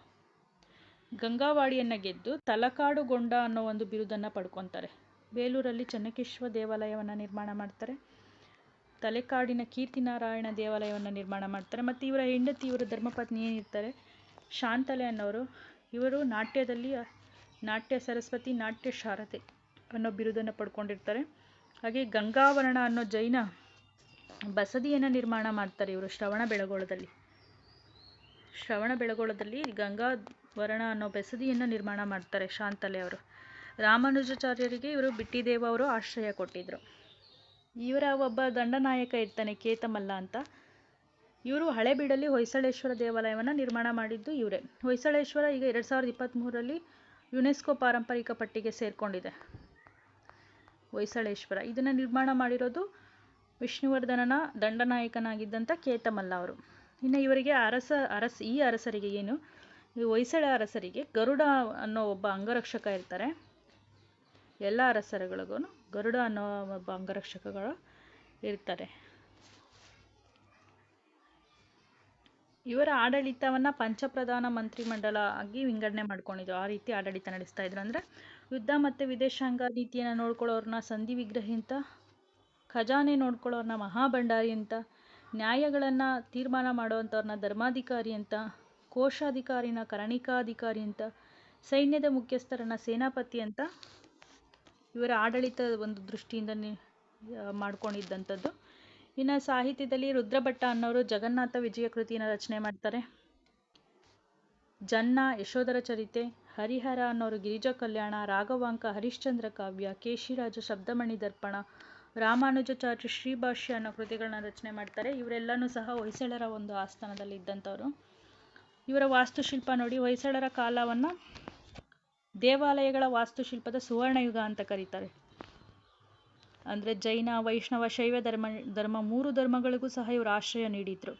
Speaker 1: ಗಂಗಾವಾಡಿಯನ್ನು ಗೆದ್ದು ತಲಕಾಡುಗೊಂಡ ಅನ್ನೋ ಒಂದು ಬಿರುದನ್ನು ಪಡ್ಕೊತಾರೆ. ಬೇಲೂರಲ್ಲಿ ಚೆನ್ನಕೇಶವ ದೇವಾಲಯವನ್ನು ನಿರ್ಮಾಣ ಮಾಡ್ತಾರೆ. ತಲೆಕಾಡಿನ ಕೀರ್ತಿನಾರಾಯಣ ದೇವಾಲಯವನ್ನು ನಿರ್ಮಾಣ ಮಾಡ್ತಾರೆ. ಮತ್ತು ಇವರ ಹೆಂಡತಿ, ಇವರ ಧರ್ಮಪತ್ನಿ ಏನಿರ್ತಾರೆ ಶಾಂತಲೆ ಅನ್ನೋರು, ಇವರು ನಾಟ್ಯದಲ್ಲಿ ನಾಟ್ಯ ಸರಸ್ವತಿ, ನಾಟ್ಯ ಶಾರದೆ ಅನ್ನೋ ಬಿರುದನ್ನು ಪಡ್ಕೊಂಡಿರ್ತಾರೆ. ಹಾಗೆ ಗಂಗಾವರಣ ಅನ್ನೋ ಜೈನ ಬಸದಿಯನ್ನು ನಿರ್ಮಾಣ ಮಾಡ್ತಾರೆ ಇವರು ಶ್ರವಣಬೆಳಗೊಳದಲ್ಲಿ ಗಂಗಾವರಣ ಅನ್ನೋ ಬಸದಿಯನ್ನು ನಿರ್ಮಾಣ ಮಾಡ್ತಾರೆ ಶಾಂತಲೆ ಅವರು. ರಾಮಾನುಜಾಚಾರ್ಯರಿಗೆ ಇವರು ಬಿಟ್ಟಿದೇವ ಅವರು ಆಶ್ರಯ ಕೊಟ್ಟಿದ್ರು. ಇವರ ಒಬ್ಬ ದಂಡನಾಯಕ ಇರ್ತಾನೆ ಕೇತಮಲ್ಲ ಅಂತ. ಇವರು ಹಳೆಬೀಡಲ್ಲಿ ಹೊಯ್ಸಳೇಶ್ವರ ದೇವಾಲಯವನ್ನು ನಿರ್ಮಾಣ ಮಾಡಿದ್ದು ಇವರೇ. ಹೊಯ್ಸಳೇಶ್ವರ ಈಗ 2023ರಲ್ಲಿ ಯುನೆಸ್ಕೋ ಪಾರಂಪರಿಕ ಪಟ್ಟಿಗೆ ಸೇರಿಕೊಂಡಿದೆ. ಹೊಯ್ಸಳೇಶ್ವರ ಇದನ್ನು ನಿರ್ಮಾಣ ಮಾಡಿರೋದು ವಿಷ್ಣುವರ್ಧನನ ದಂಡನಾಯಕನಾಗಿದ್ದಂಥ ಕೇತಮಲ್ಲ ಅವರು. ಇನ್ನು ಇವರಿಗೆ ಈ ಅರಸರಿಗೆ ಏನು ಈ ಹೊಯ್ಸಳ ಅರಸರಿಗೆ ಗರುಡ ಅನ್ನೋ ಒಬ್ಬ ಅಂಗರಕ್ಷಕ ಇರ್ತಾರೆ. ಎಲ್ಲ ಅರಸರುಗಳಿಗೂ ಗರುಡ ಅನ್ನೋ ಒಬ್ಬ ಅಂಗರಕ್ಷಕಗಳು ಇರ್ತಾರೆ. ಇವರ ಆಡಳಿತವನ್ನು ಪಂಚಪ್ರಧಾನ ಮಂತ್ರಿಮಂಡಲ ಆಗಿ ವಿಂಗಡಣೆ ಮಾಡ್ಕೊಂಡಿದ್ರು. ಆ ರೀತಿ ಆಡಳಿತ ನಡೆಸ್ತಾ ಇದ್ರು. ಅಂದರೆ ಯುದ್ಧ ಮತ್ತು ವಿದೇಶಾಂಗ ನೀತಿಯನ್ನು ನೋಡ್ಕೊಳ್ಳೋರನ್ನ ಸಂಧಿ ವಿಗ್ರಹಿ ಅಂತ, ಖಜಾನೆ ನೋಡ್ಕೊಳ್ಳೋರನ್ನ ಮಹಾಭಂಡಾರಿ ಅಂತ, ನ್ಯಾಯಗಳನ್ನು ತೀರ್ಮಾನ ಮಾಡುವಂಥವ್ರನ್ನ ಧರ್ಮಾಧಿಕಾರಿ ಅಂತ, ಕೋಶಾಧಿಕಾರಿನ ಕರಣಿಕಾಧಿಕಾರಿ ಅಂತ, ಸೈನ್ಯದ ಮುಖ್ಯಸ್ಥರನ್ನ ಸೇನಾಪತಿ ಅಂತ ಇವರ ಆಡಳಿತ ಒಂದು ದೃಷ್ಟಿಯಿಂದ ಮಾಡ್ಕೊಂಡಿದ್ದಂಥದ್ದು. ಇನ್ನು ಸಾಹಿತ್ಯದಲ್ಲಿ ರುದ್ರಭಟ್ಟ ಅನ್ನೋರು ಜಗನ್ನಾಥ ವಿಜಯ ಕೃತಿಯನ್ನು ರಚನೆ ಮಾಡ್ತಾರೆ. ಜನ್ನ, ಯಶೋಧರ ಚರಿತೆ, ಹರಿಹರ ಅನ್ನೋರು ಗಿರಿಜಾ ಕಲ್ಯಾಣ, ರಾಘವಾಂಕ, ಹರಿಶ್ಚಂದ್ರ ಕಾವ್ಯ, ಕೇಶಿರಾಜ ಶಬ್ದಮಣಿ ದರ್ಪಣ, ರಾಮಾನುಜಾಚಾರ್ಯ ಶ್ರೀಭಾಷ್ಯ ಅನ್ನೋ ಕೃತಿಗಳನ್ನ ರಚನೆ ಮಾಡ್ತಾರೆ. ಇವರೆಲ್ಲನೂ ಸಹ ಹೊಯ್ಸಳರ ಒಂದು ಆಸ್ಥಾನದಲ್ಲಿ ಇದ್ದಂಥವ್ರು. ಇವರ ವಾಸ್ತುಶಿಲ್ಪ ನೋಡಿ, ಹೊಯ್ಸಳರ ಕಾಲವನ್ನು ದೇವಾಲಯಗಳ ವಾಸ್ತುಶಿಲ್ಪದ ಸುವರ್ಣಯುಗ ಅಂತ ಕರೀತಾರೆ. ಅಂದರೆ ಜೈನ, ವೈಷ್ಣವ, ಶೈವ ಧರ್ಮ 3 ಧರ್ಮಗಳಿಗೂ ಸಹ ಇವರು ಆಶ್ರಯ ನೀಡಿದ್ರು.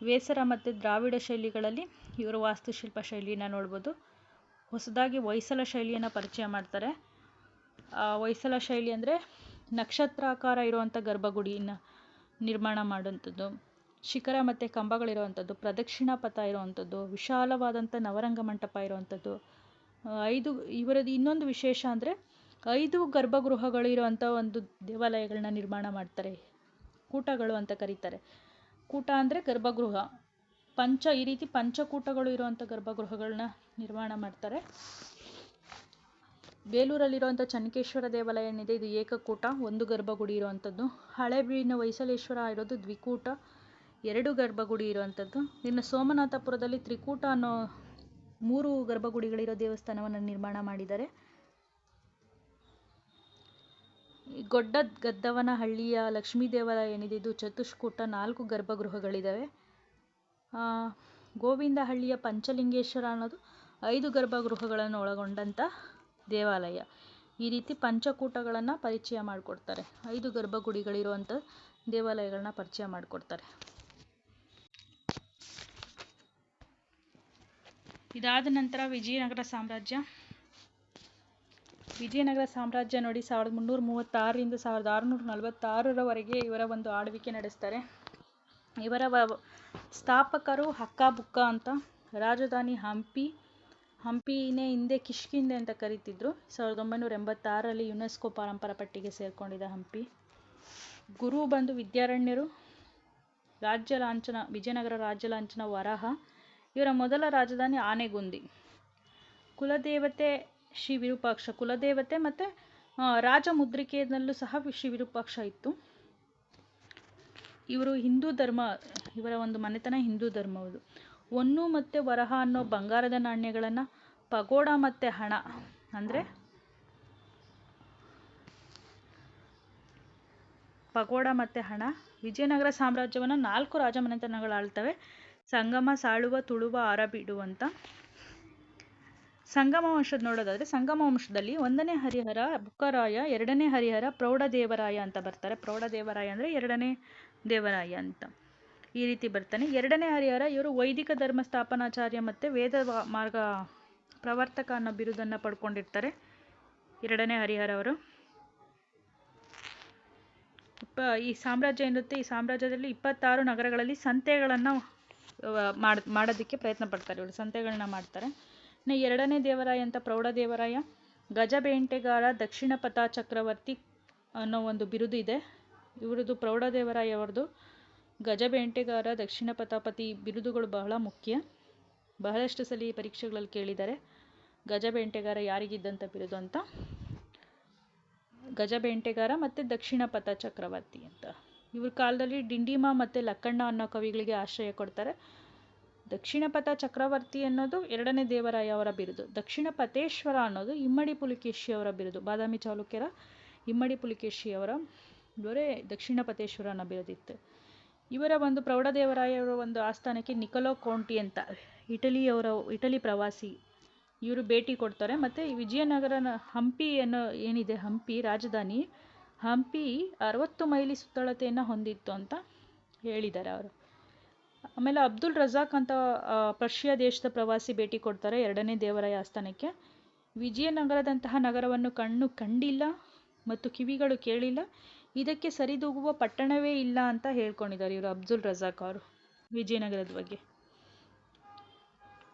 Speaker 1: ವೇಸರ ಮತ್ತು ದ್ರಾವಿಡ ಶೈಲಿಗಳಲ್ಲಿ ಇವರು ವಾಸ್ತುಶಿಲ್ಪ ಶೈಲಿಯನ್ನು ನೋಡ್ಬೋದು. ಹೊಸದಾಗಿ ಹೊಯ್ಸಳ ಶೈಲಿಯನ್ನು ಪರಿಚಯ ಮಾಡ್ತಾರೆ. ಹೊಯ್ಸಳ ಶೈಲಿ ಅಂದರೆ ನಕ್ಷತ್ರಾಕಾರ ಇರುವಂಥ ಗರ್ಭಗುಡಿಯನ್ನು ನಿರ್ಮಾಣ ಮಾಡುವಂಥದ್ದು, ಶಿಖರ ಮತ್ತು ಕಂಬಗಳಿರುವಂಥದ್ದು, ಪ್ರದಕ್ಷಿಣಾ ಪಥ ಇರುವಂಥದ್ದು, ವಿಶಾಲವಾದಂಥ ನವರಂಗ ಮಂಟಪ ಇರುವಂಥದ್ದು. ಇವರದ್ದು ಇನ್ನೊಂದು ವಿಶೇಷ ಅಂದರೆ 5 ಗರ್ಭಗೃಹಗಳಿರುವಂಥ ಒಂದು ದೇವಾಲಯಗಳನ್ನ ನಿರ್ಮಾಣ ಮಾಡ್ತಾರೆ. ಕೂಟಗಳು ಅಂತ ಕರೀತಾರೆ. ಕೂಟ ಅಂದರೆ ಗರ್ಭಗೃಹ. ಈ ರೀತಿ ಪಂಚಕೂಟಗಳು ಇರುವಂಥ ಗರ್ಭಗೃಹಗಳನ್ನ ನಿರ್ಮಾಣ ಮಾಡ್ತಾರೆ. ಬೇಲೂರಲ್ಲಿರುವಂಥ ಚೆನ್ನಕೇಶ್ವರ ದೇವಾಲಯ ಏನಿದೆ ಇದು ಏಕಕೂಟ, 1 ಗರ್ಭಗುಡಿ ಇರುವಂಥದ್ದು. ಹಳೆಬೀಡಿನ ಹೊಯ್ಸಳೇಶ್ವರ ಇರೋದು ದ್ವಿಕೂಟ, 2 ಗರ್ಭಗುಡಿ ಇರುವಂಥದ್ದು. ಇನ್ನು ಸೋಮನಾಥಪುರದಲ್ಲಿ ತ್ರಿಕೂಟ ಅನ್ನೋ 3 ಗರ್ಭಗುಡಿಗಳಿರೋ ದೇವಸ್ಥಾನವನ್ನು ನಿರ್ಮಾಣ ಮಾಡಿದ್ದಾರೆ. ಗದ್ದವನಹಳ್ಳಿಯ ಲಕ್ಷ್ಮೀ ದೇವಾಲಯ ಏನಿದೆ ಇದು ಚತುಷ್ಕೂಟ, 4 ಗರ್ಭಗೃಹಗಳಿದ್ದಾವೆ. ಗೋವಿಂದಹಳ್ಳಿಯ ಪಂಚಲಿಂಗೇಶ್ವರ ಅನ್ನೋದು 5 ಗರ್ಭಗೃಹಗಳನ್ನು ಒಳಗೊಂಡಂಥ ದೇವಾಲಯ. ಈ ರೀತಿ ಪಂಚಕೂಟಗಳನ್ನು ಪರಿಚಯ ಮಾಡಿಕೊಡ್ತಾರೆ. 5 ಗರ್ಭಗುಡಿಗಳಿರುವಂಥ ದೇವಾಲಯಗಳನ್ನ ಪರಿಚಯ ಮಾಡಿಕೊಡ್ತಾರೆ. ಇದಾದ ನಂತರ ವಿಜಯನಗರ ಸಾಮ್ರಾಜ್ಯ ನೋಡಿ 1336ರಿಂದ 1646ರವರೆಗೆ ಇವರ ಒಂದು ಆಳ್ವಿಕೆ ನಡೆಸ್ತಾರೆ. ಇವರ ಸ್ಥಾಪಕರು ಹಕ್ಕ-ಬುಕ್ಕ ಅಂತ. ರಾಜಧಾನಿ ಹಂಪಿನೇ ಹಿಂದೆ ಕಿಷ್ಕಿಂಧೆ ಅಂತ ಕರೀತಿದ್ರು. 1986ರಲ್ಲಿ ಯುನೆಸ್ಕೋ ಪಾರಂಪರ ಪಟ್ಟಿಗೆ ಸೇರ್ಕೊಂಡಿದೆ ಹಂಪಿ. ಗುರು ಬಂದು ವಿದ್ಯಾರಣ್ಯರು. ವಿಜಯನಗರ ರಾಜ್ಯ ಲಾಂಛನ ವರಹ. ಇವರ ಮೊದಲ ರಾಜಧಾನಿ ಆನೆಗುಂದಿ. ಕುಲದೇವತೆ ಶ್ರೀ ವಿರೂಪಾಕ್ಷ. ಕುಲದೇವತೆ ಮತ್ತು ರಾಜಮುದ್ರಿಕೆಯಲ್ಲೂ ಸಹ ಶ್ರೀ ವಿರೂಪಾಕ್ಷ ಇತ್ತು. ಇವರು ಹಿಂದೂ ಧರ್ಮ, ಇವರ ಒಂದು ಮನೆತನ ಹಿಂದೂ ಧರ್ಮವುದು. ಹೊನ್ನು ಮತ್ತು ವರಹ ಅನ್ನೋ ಬಂಗಾರದ ನಾಣ್ಯಗಳನ್ನು, ಪಗೋಡ ಮತ್ತು ಹಣ ಅಂದರೆ ವಿಜಯನಗರ ಸಾಮ್ರಾಜ್ಯವನ್ನು 4 ರಾಜಮನೆತನಗಳು ಆಳ್ತವೆ. ಸಂಗಮ ಸಾಳುವ ತುಳುವ ಆರಬೀಡು ಅಂತ. ಸಂಗಮ ವಂಶದ ನೋಡೋದಾದ್ರೆ ಸಂಗಮ ವಂಶದಲ್ಲಿ 1ನೇ ಹರಿಹರ ಬುಕ್ಕರಾಯ, 2ನೇ ಹರಿಹರ ಪ್ರೌಢದೇವರಾಯ ಅಂತ ಬರ್ತಾರೆ. ಪ್ರೌಢದೇವರಾಯ ಅಂದರೆ 2ನೇ ದೇವರಾಯ ಅಂತ ಈ ರೀತಿ ಬರ್ತಾನೆ. 2ನೇ ಹರಿಹರ ಇವರು ವೈದಿಕ ಧರ್ಮ ಸ್ಥಾಪನಾಚಾರ್ಯ ಮತ್ತು ವೇದ ಮಾರ್ಗ ಪ್ರವರ್ತಕ ಅನ್ನೋ ಬಿರುದನ್ನು ಪಡ್ಕೊಂಡಿರ್ತಾರೆ 2ನೇ ಹರಿಹರ ಅವರು. ಈ ಸಾಮ್ರಾಜ್ಯ ಏನಿರುತ್ತೆ, ಈ ಸಾಮ್ರಾಜ್ಯದಲ್ಲಿ 26 ನಗರಗಳಲ್ಲಿ ಸಂತೆಗಳನ್ನು ಮಾಡೋದಕ್ಕೆ ಪ್ರಯತ್ನ ಪಡ್ತಾರೆ ಇವರು, ಸಂತೆಗಳನ್ನ ಮಾಡ್ತಾರೆ. ಇನ್ನು 2ನೇ ದೇವರಾಯ ಅಂತ ಪ್ರೌಢದೇವರಾಯ ಗಜಬೇಂಟೆಗಾರ ದಕ್ಷಿಣ ಪಥ ಚಕ್ರವರ್ತಿ ಅನ್ನೋ ಒಂದು ಬಿರುದು ಇದೆ ಇವರದು. ಪ್ರೌಢದೇವರಾಯ ಅವರದು ಗಜಬೇಂಟೆಗಾರ ದಕ್ಷಿಣ ಪಥಪತಿ ಬಿರುದುಗಳು ಬಹಳ ಮುಖ್ಯ. ಬಹಳಷ್ಟು ಸಲ ಈ ಪರೀಕ್ಷೆಗಳಲ್ಲಿ ಕೇಳಿದ್ದಾರೆ ಗಜಬೇಂಟೆಗಾರ ಯಾರಿಗಿದ್ದಂಥ ಬಿರುದು ಅಂತ. ಗಜಬೇಂಟೆಗಾರ ಮತ್ತು ದಕ್ಷಿಣ ಪಥ ಚಕ್ರವರ್ತಿ ಅಂತ. ಇವ್ರ ಕಾಲದಲ್ಲಿ ಡಿಂಡಿಮ ಮತ್ತು ಲಕ್ಕಣ್ಣ ಅನ್ನೋ ಕವಿಗಳಿಗೆ ಆಶ್ರಯ ಕೊಡ್ತಾರೆ. ದಕ್ಷಿಣ ಪಥ ಚಕ್ರವರ್ತಿ ಅನ್ನೋದು 2ನೇ ದೇವರಾಯ ಅವರ ಬಿರುದು. ದಕ್ಷಿಣ ಪಥೇಶ್ವರ ಅನ್ನೋದು ಇಮ್ಮಡಿ ಪುಲಿಕೇಶಿ ಅವರ ಬಿರುದು. ಬಾದಾಮಿ ಚಾಲುಕ್ಯರ ಇಮ್ಮಡಿ ಪುಲಿಕೇಶಿ ಅವರ ಇವರೇ ದಕ್ಷಿಣ ಪಥೇಶ್ವರ ಅನ್ನೋ ಬಿರುದಿತ್ತು. ಇವರ ಒಂದು ಪ್ರೌಢದೇವರಾಯವರ ಒಂದು ಆಸ್ಥಾನಕ್ಕೆ ನಿಕೊಲೋ ಕೋಂಟಿ ಅಂತ ಇಟಲಿ ಪ್ರವಾಸಿ ಇವರು ಭೇಟಿ ಕೊಡ್ತಾರೆ. ಮತ್ತು ವಿಜಯನಗರ ಹಂಪಿ ಅನ್ನೋ ಏನಿದೆ, ಹಂಪಿ ರಾಜಧಾನಿ, ಹಂಪಿ 60 ಮೈಲಿ ಸುತ್ತಳತೆಯನ್ನು ಹೊಂದಿತ್ತು ಅಂತ ಹೇಳಿದ್ದಾರೆ ಅವರು. ಆಮೇಲೆ ಅಬ್ದುಲ್ ರಜಾಕ್ ಅಂತ ಪರ್ಷಿಯಾ ದೇಶದ ಪ್ರವಾಸಿ ಭೇಟಿ ಕೊಡ್ತಾರೆ 2ನೇ ದೇವರಾಯ ಆಸ್ಥಾನಕ್ಕೆ. ವಿಜಯನಗರದಂತಹ ನಗರವನ್ನು ಕಣ್ಣು ಕಂಡಿಲ್ಲ ಮತ್ತು ಕಿವಿಗಳು ಕೇಳಿಲ್ಲ, ಇದಕ್ಕೆ ಸರಿದೂಗುವ ಪಟ್ಟಣವೇ ಇಲ್ಲ ಅಂತ ಹೇಳ್ಕೊಂಡಿದ್ದಾರೆ ಇವರು ಅಬ್ದುಲ್ ರಜಾಕ್ ಅವರು ವಿಜಯನಗರದ ಬಗ್ಗೆ.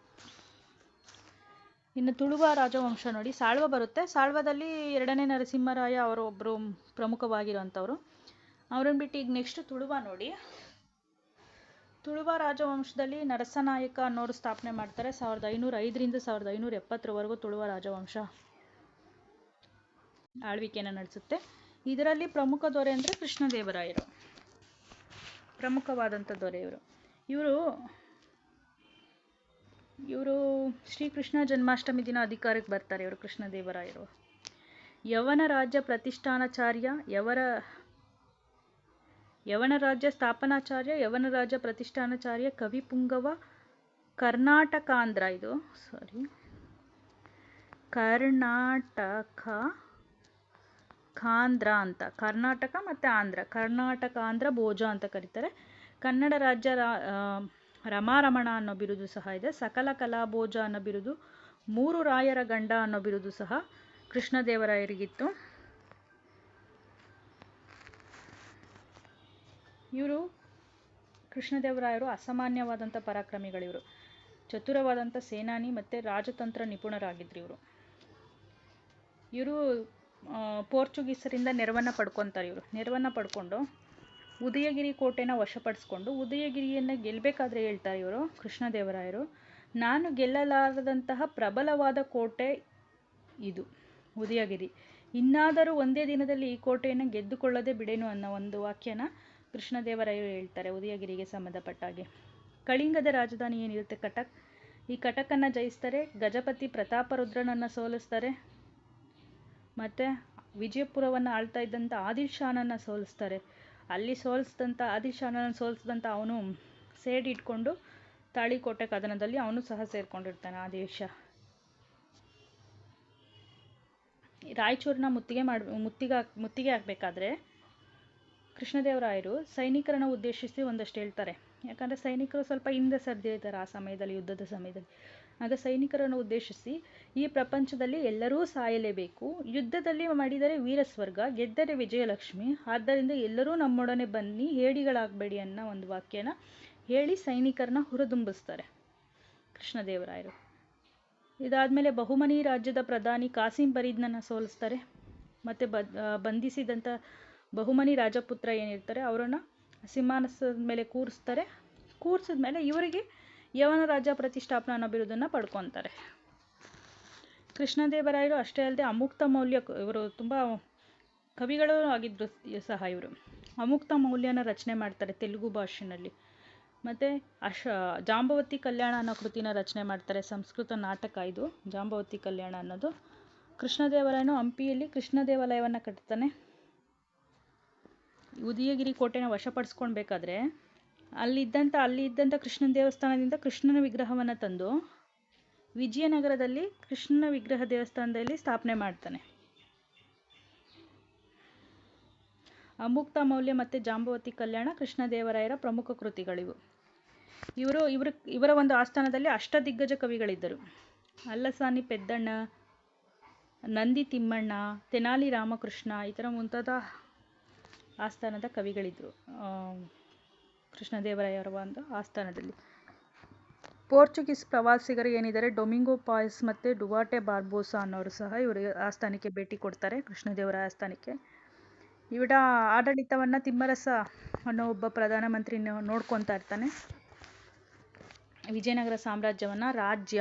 Speaker 1: ಇನ್ನು ತುಳುವ ರಾಜವಂಶ ನೋಡಿ, ಸಾಳ್ವ ಬರುತ್ತೆ. ಸಾಳ್ವದಲ್ಲಿ 2ನೇ ನರಸಿಂಹರಾಯ ಅವರು ಒಬ್ಬರು ಪ್ರಮುಖವಾಗಿರೋಂಥವ್ರು. ಅವ್ರನ್ನ ಬಿಟ್ಟು ಈಗ ನೆಕ್ಸ್ಟ್ ತುಳುವ ನೋಡಿ. ತುಳುವ ರಾಜವಂಶದಲ್ಲಿ ನರಸನಾಯಕ ಅನ್ನೋರು ಸ್ಥಾಪನೆ ಮಾಡ್ತಾರೆ. 1505ರಿಂದ 1570ರವರೆಗೂ ತುಳುವ ರಾಜವಂಶ ಆಳ್ವಿಕೆಯನ್ನು ನಡೆಸುತ್ತೆ. ಇದರಲ್ಲಿ ಪ್ರಮುಖ ದೊರೆ ಅಂದರೆ ಕೃಷ್ಣದೇವರಾಯರು, ಪ್ರಮುಖವಾದಂಥ ದೊರೆ ಇವರು. ಶ್ರೀಕೃಷ್ಣ ಜನ್ಮಾಷ್ಟಮಿ ದಿನ ಅಧಿಕಾರಕ್ಕೆ ಬರ್ತಾರೆ ಇವರು ಕೃಷ್ಣದೇವರಾಯರು. ಯವನ ರಾಜ್ಯ ಪ್ರತಿಷ್ಠಾನಾಚಾರ್ಯ, ಯವನ ರಾಜ್ಯ ಸ್ಥಾಪನಾಚಾರ್ಯ, ಯವನ ರಾಜ್ಯ ಪ್ರತಿಷ್ಠಾನಾಚಾರ್ಯ, ಕವಿಪುಂಗವ, ಕರ್ನಾಟಕಾಂಧ್ರ ಖಾಂಧ್ರ ಅಂತ, ಕರ್ನಾಟಕ ಮತ್ತು ಆಂಧ್ರ, ಕರ್ನಾಟಕಾಂಧ್ರ ಭೋಜ ಅಂತ ಕರೀತಾರೆ. ಕನ್ನಡ ರಾಜ್ಯ ರಮಾರಮಣ ಅನ್ನೋ ಬಿರುದು ಸಹ ಇದೆ. ಸಕಲ ಕಲಾಭೋಜ ಅನ್ನೋ ಬಿರುದು, 3 ರಾಯರ ಗಂಡ ಅನ್ನೋ ಬಿರುದು ಸಹ ಕೃಷ್ಣದೇವರಾಯರಿಗಿತ್ತು. ಇವರು ಕೃಷ್ಣದೇವರಾಯರು ಅಸಾಮಾನ್ಯವಾದಂಥ ಪರಾಕ್ರಮಿಗಳಿವರು. ಚತುರವಾದಂಥ ಸೇನಾನಿ ಮತ್ತು ರಾಜತಂತ್ರ ನಿಪುಣರಾಗಿದ್ರು ಇವರು. ಪೋರ್ಚುಗೀಸರಿಂದ ನೆರವನ್ನು ಪಡ್ಕೊತಾರೆ ಇವರು. ನೆರವನ್ನು ಪಡ್ಕೊಂಡು ಉದಯಗಿರಿ ಕೋಟೆನ ವಶಪಡಿಸ್ಕೊಂಡು ಉದಯಗಿರಿಯನ್ನು ಗೆಲ್ಲಬೇಕಾದ್ರೆ ಹೇಳ್ತಾರೆ ಇವರು ಕೃಷ್ಣದೇವರಾಯರು, ನಾನು ಗೆಲ್ಲಲಾರದಂತಹ ಪ್ರಬಲವಾದ ಕೋಟೆ ಇದು ಉದಯಗಿರಿ, ಇನ್ನಾದರೂ ಒಂದೇ ದಿನದಲ್ಲಿ ಈ ಕೋಟೆಯನ್ನು ಗೆದ್ದುಕೊಳ್ಳದೆ ಬಿಡೇನು ಅನ್ನೋ ಒಂದು ವಾಕ್ಯನ ಕೃಷ್ಣದೇವರಾಯರು ಹೇಳ್ತಾರೆ ಉದಯಗಿರಿಗೆ ಸಂಬಂಧಪಟ್ಟಾಗೆ. ಕಳಿಂಗದ ರಾಜಧಾನಿ ಏನಿರುತ್ತೆ ಕಟಕ್, ಈ ಕಟಕನ್ನು ಜಯಿಸ್ತಾರೆ. ಗಜಪತಿ ಪ್ರತಾಪರುದ್ರನನ್ನು ಸೋಲಿಸ್ತಾರೆ. ಮತ್ತು ವಿಜಯಪುರವನ್ನು ಆಳ್ತಾ ಇದ್ದಂಥ ಆದಿಲ್ ಶಾನನ್ನು ಸೋಲಿಸ್ತಾರೆ. ಅಲ್ಲಿ ಆದಿಲ್ ಶಾನನ್ನು ಸೋಲಿಸಿದಂಥ ಅವನು ಸೇಡ್ ಇಟ್ಕೊಂಡು ತಾಳಿಕೋಟೆ ಕದನದಲ್ಲಿ ಅವನು ಸಹ ಸೇರ್ಕೊಂಡಿರ್ತಾನೆ ಆದಿಲ್ ಶಾ. ರಾಯಚೂರನ್ನ ಮುತ್ತಿಗೆ ಹಾಕಬೇಕಾದ್ರೆ ಕೃಷ್ಣದೇವರಾಯರು ಸೈನಿಕರನ್ನು ಉದ್ದೇಶಿಸಿ ಒಂದಷ್ಟು ಹೇಳ್ತಾರೆ. ಯಾಕಂದರೆ ಸೈನಿಕರು ಸ್ವಲ್ಪ ಹಿಂದೆ ಸರಿದಿರ್ತಾರೆ ಆ ಸಮಯದಲ್ಲಿ, ಯುದ್ಧದ ಸಮಯದಲ್ಲಿ. ಆಗ ಸೈನಿಕರನ್ನು ಉದ್ದೇಶಿಸಿ, ಈ ಪ್ರಪಂಚದಲ್ಲಿ ಎಲ್ಲರೂ ಸಾಯಲೇಬೇಕು, ಯುದ್ಧದಲ್ಲಿ ಮಾಡಿದರೆ ವೀರಸ್ವರ್ಗ, ಗೆದ್ದರೆ ವಿಜಯಲಕ್ಷ್ಮಿ, ಆದ್ದರಿಂದ ಎಲ್ಲರೂ ನಮ್ಮೊಡನೆ ಬನ್ನಿ, ಹೇಡಿಗಳಾಗಬೇಡಿ ಅನ್ನೋ ಒಂದು ವಾಕ್ಯನ ಹೇಳಿ ಸೈನಿಕರನ್ನ ಹುರಿದುಂಬಿಸ್ತಾರೆ ಕೃಷ್ಣದೇವರಾಯರು. ಇದಾದಮೇಲೆ ಬಹುಮನಿ ರಾಜ್ಯದ ಪ್ರಧಾನಿ ಕಾಸಿಂ ಫರೀದ್ನನ್ನು ಸೋಲಿಸ್ತಾರೆ. ಮತ್ತು ಬಂಧಿಸಿದಂಥ ಬಹುಮನಿ ರಾಜಪುತ್ರ ಏನಿರ್ತಾರೆ ಅವರನ್ನು ಸಿಂಹಾಸನದ ಮೇಲೆ ಕೂರಿಸಿದ್ಮೇಲೆ ಇವರಿಗೆ ಯವನ ರಾಜ್ಯ ಪ್ರತಿಷ್ಠಾಪನಾ ಅನ್ನೋ ಬಿರುದನ್ನು ಪಡ್ಕೊತಾರೆ. ಕೃಷ್ಣದೇವರಾಯರು ಅಷ್ಟೇ ಅಲ್ಲದೆ ಅಮುಕ್ತ ಮೌಲ್ಯ, ಇವರು ತುಂಬ ಕವಿಗಳು ಆಗಿದ್ರು ಸಹ. ಇವರು ಅಮುಕ್ತ ಮೌಲ್ಯನ ರಚನೆ ಮಾಡ್ತಾರೆ ತೆಲುಗು ಭಾಷೆಯಲ್ಲಿ. ಮತ್ತು ಜಾಂಬವತಿ ಕಲ್ಯಾಣ ಅನ್ನೋ ಕೃತಿನ ರಚನೆ ಮಾಡ್ತಾರೆ. ಸಂಸ್ಕೃತ ನಾಟಕ ಇದು ಜಾಂಬವತಿ ಕಲ್ಯಾಣ ಅನ್ನೋದು. ಕೃಷ್ಣದೇವರಾಯನು ಹಂಪಿಯಲ್ಲಿ ಕೃಷ್ಣ ದೇವಾಲಯವನ್ನು ಕಟ್ತಾನೆ. ಉದಯಗಿರಿ ಕೋಟೆನ ವಶಪಡಿಸ್ಕೊಳ್ಬೇಕಾದ್ರೆ ಅಲ್ಲಿ ಇದ್ದಂಥ ಕೃಷ್ಣನ ದೇವಸ್ಥಾನದಿಂದ ಕೃಷ್ಣನ ವಿಗ್ರಹವನ್ನು ತಂದು ವಿಜಯನಗರದಲ್ಲಿ ಕೃಷ್ಣನ ವಿಗ್ರಹ ದೇವಸ್ಥಾನದಲ್ಲಿ ಸ್ಥಾಪನೆ ಮಾಡ್ತಾನೆ. ಅಮುಕ್ತ ಮೌಲ್ಯ ಮತ್ತು ಜಾಂಬವತಿ ಕಲ್ಯಾಣ ಕೃಷ್ಣದೇವರಾಯರ ಪ್ರಮುಖ ಕೃತಿಗಳಿವು. ಇವರ ಒಂದು ಆಸ್ಥಾನದಲ್ಲಿ ಅಷ್ಟದಿಗ್ಗಜ ಕವಿಗಳಿದ್ದರು. ಅಲ್ಲಸಾನಿ ಪೆದ್ದಣ್ಣ, ನಂದಿ ತಿಮ್ಮಣ್ಣ, ತೆನಾಲಿ ರಾಮಕೃಷ್ಣ ಈ ಥರ ಮುಂತಾದ ಆಸ್ಥಾನದ ಕವಿಗಳಿದ್ದರು ಕೃಷ್ಣದೇವರಾಯರ ಒಂದು ಆಸ್ಥಾನದಲ್ಲಿ. ಪೋರ್ಚುಗೀಸ್ ಪ್ರವಾಸಿಗರು ಏನಿದ್ದಾರೆ ಡೊಮಿಂಗೋ ಪಾಯ್ಸ್ ಮತ್ತು ಡುವಾಟೆ ಬಾರ್ಬೋಸಾ ಅನ್ನೋರು ಸಹ ಇವರ ಆಸ್ಥಾನಕ್ಕೆ ಭೇಟಿ ಕೊಡ್ತಾರೆ, ಕೃಷ್ಣದೇವರಾಯ ಆಸ್ಥಾನಕ್ಕೆ. ಇವರ ಆಡಳಿತವನ್ನು ತಿಮ್ಮರಸ ಅನ್ನೋ ಒಬ್ಬ ಪ್ರಧಾನಮಂತ್ರಿ ನೋಡ್ಕೊತಾ ಇರ್ತಾನೆ. ವಿಜಯನಗರ ಸಾಮ್ರಾಜ್ಯವನ್ನು ರಾಜ,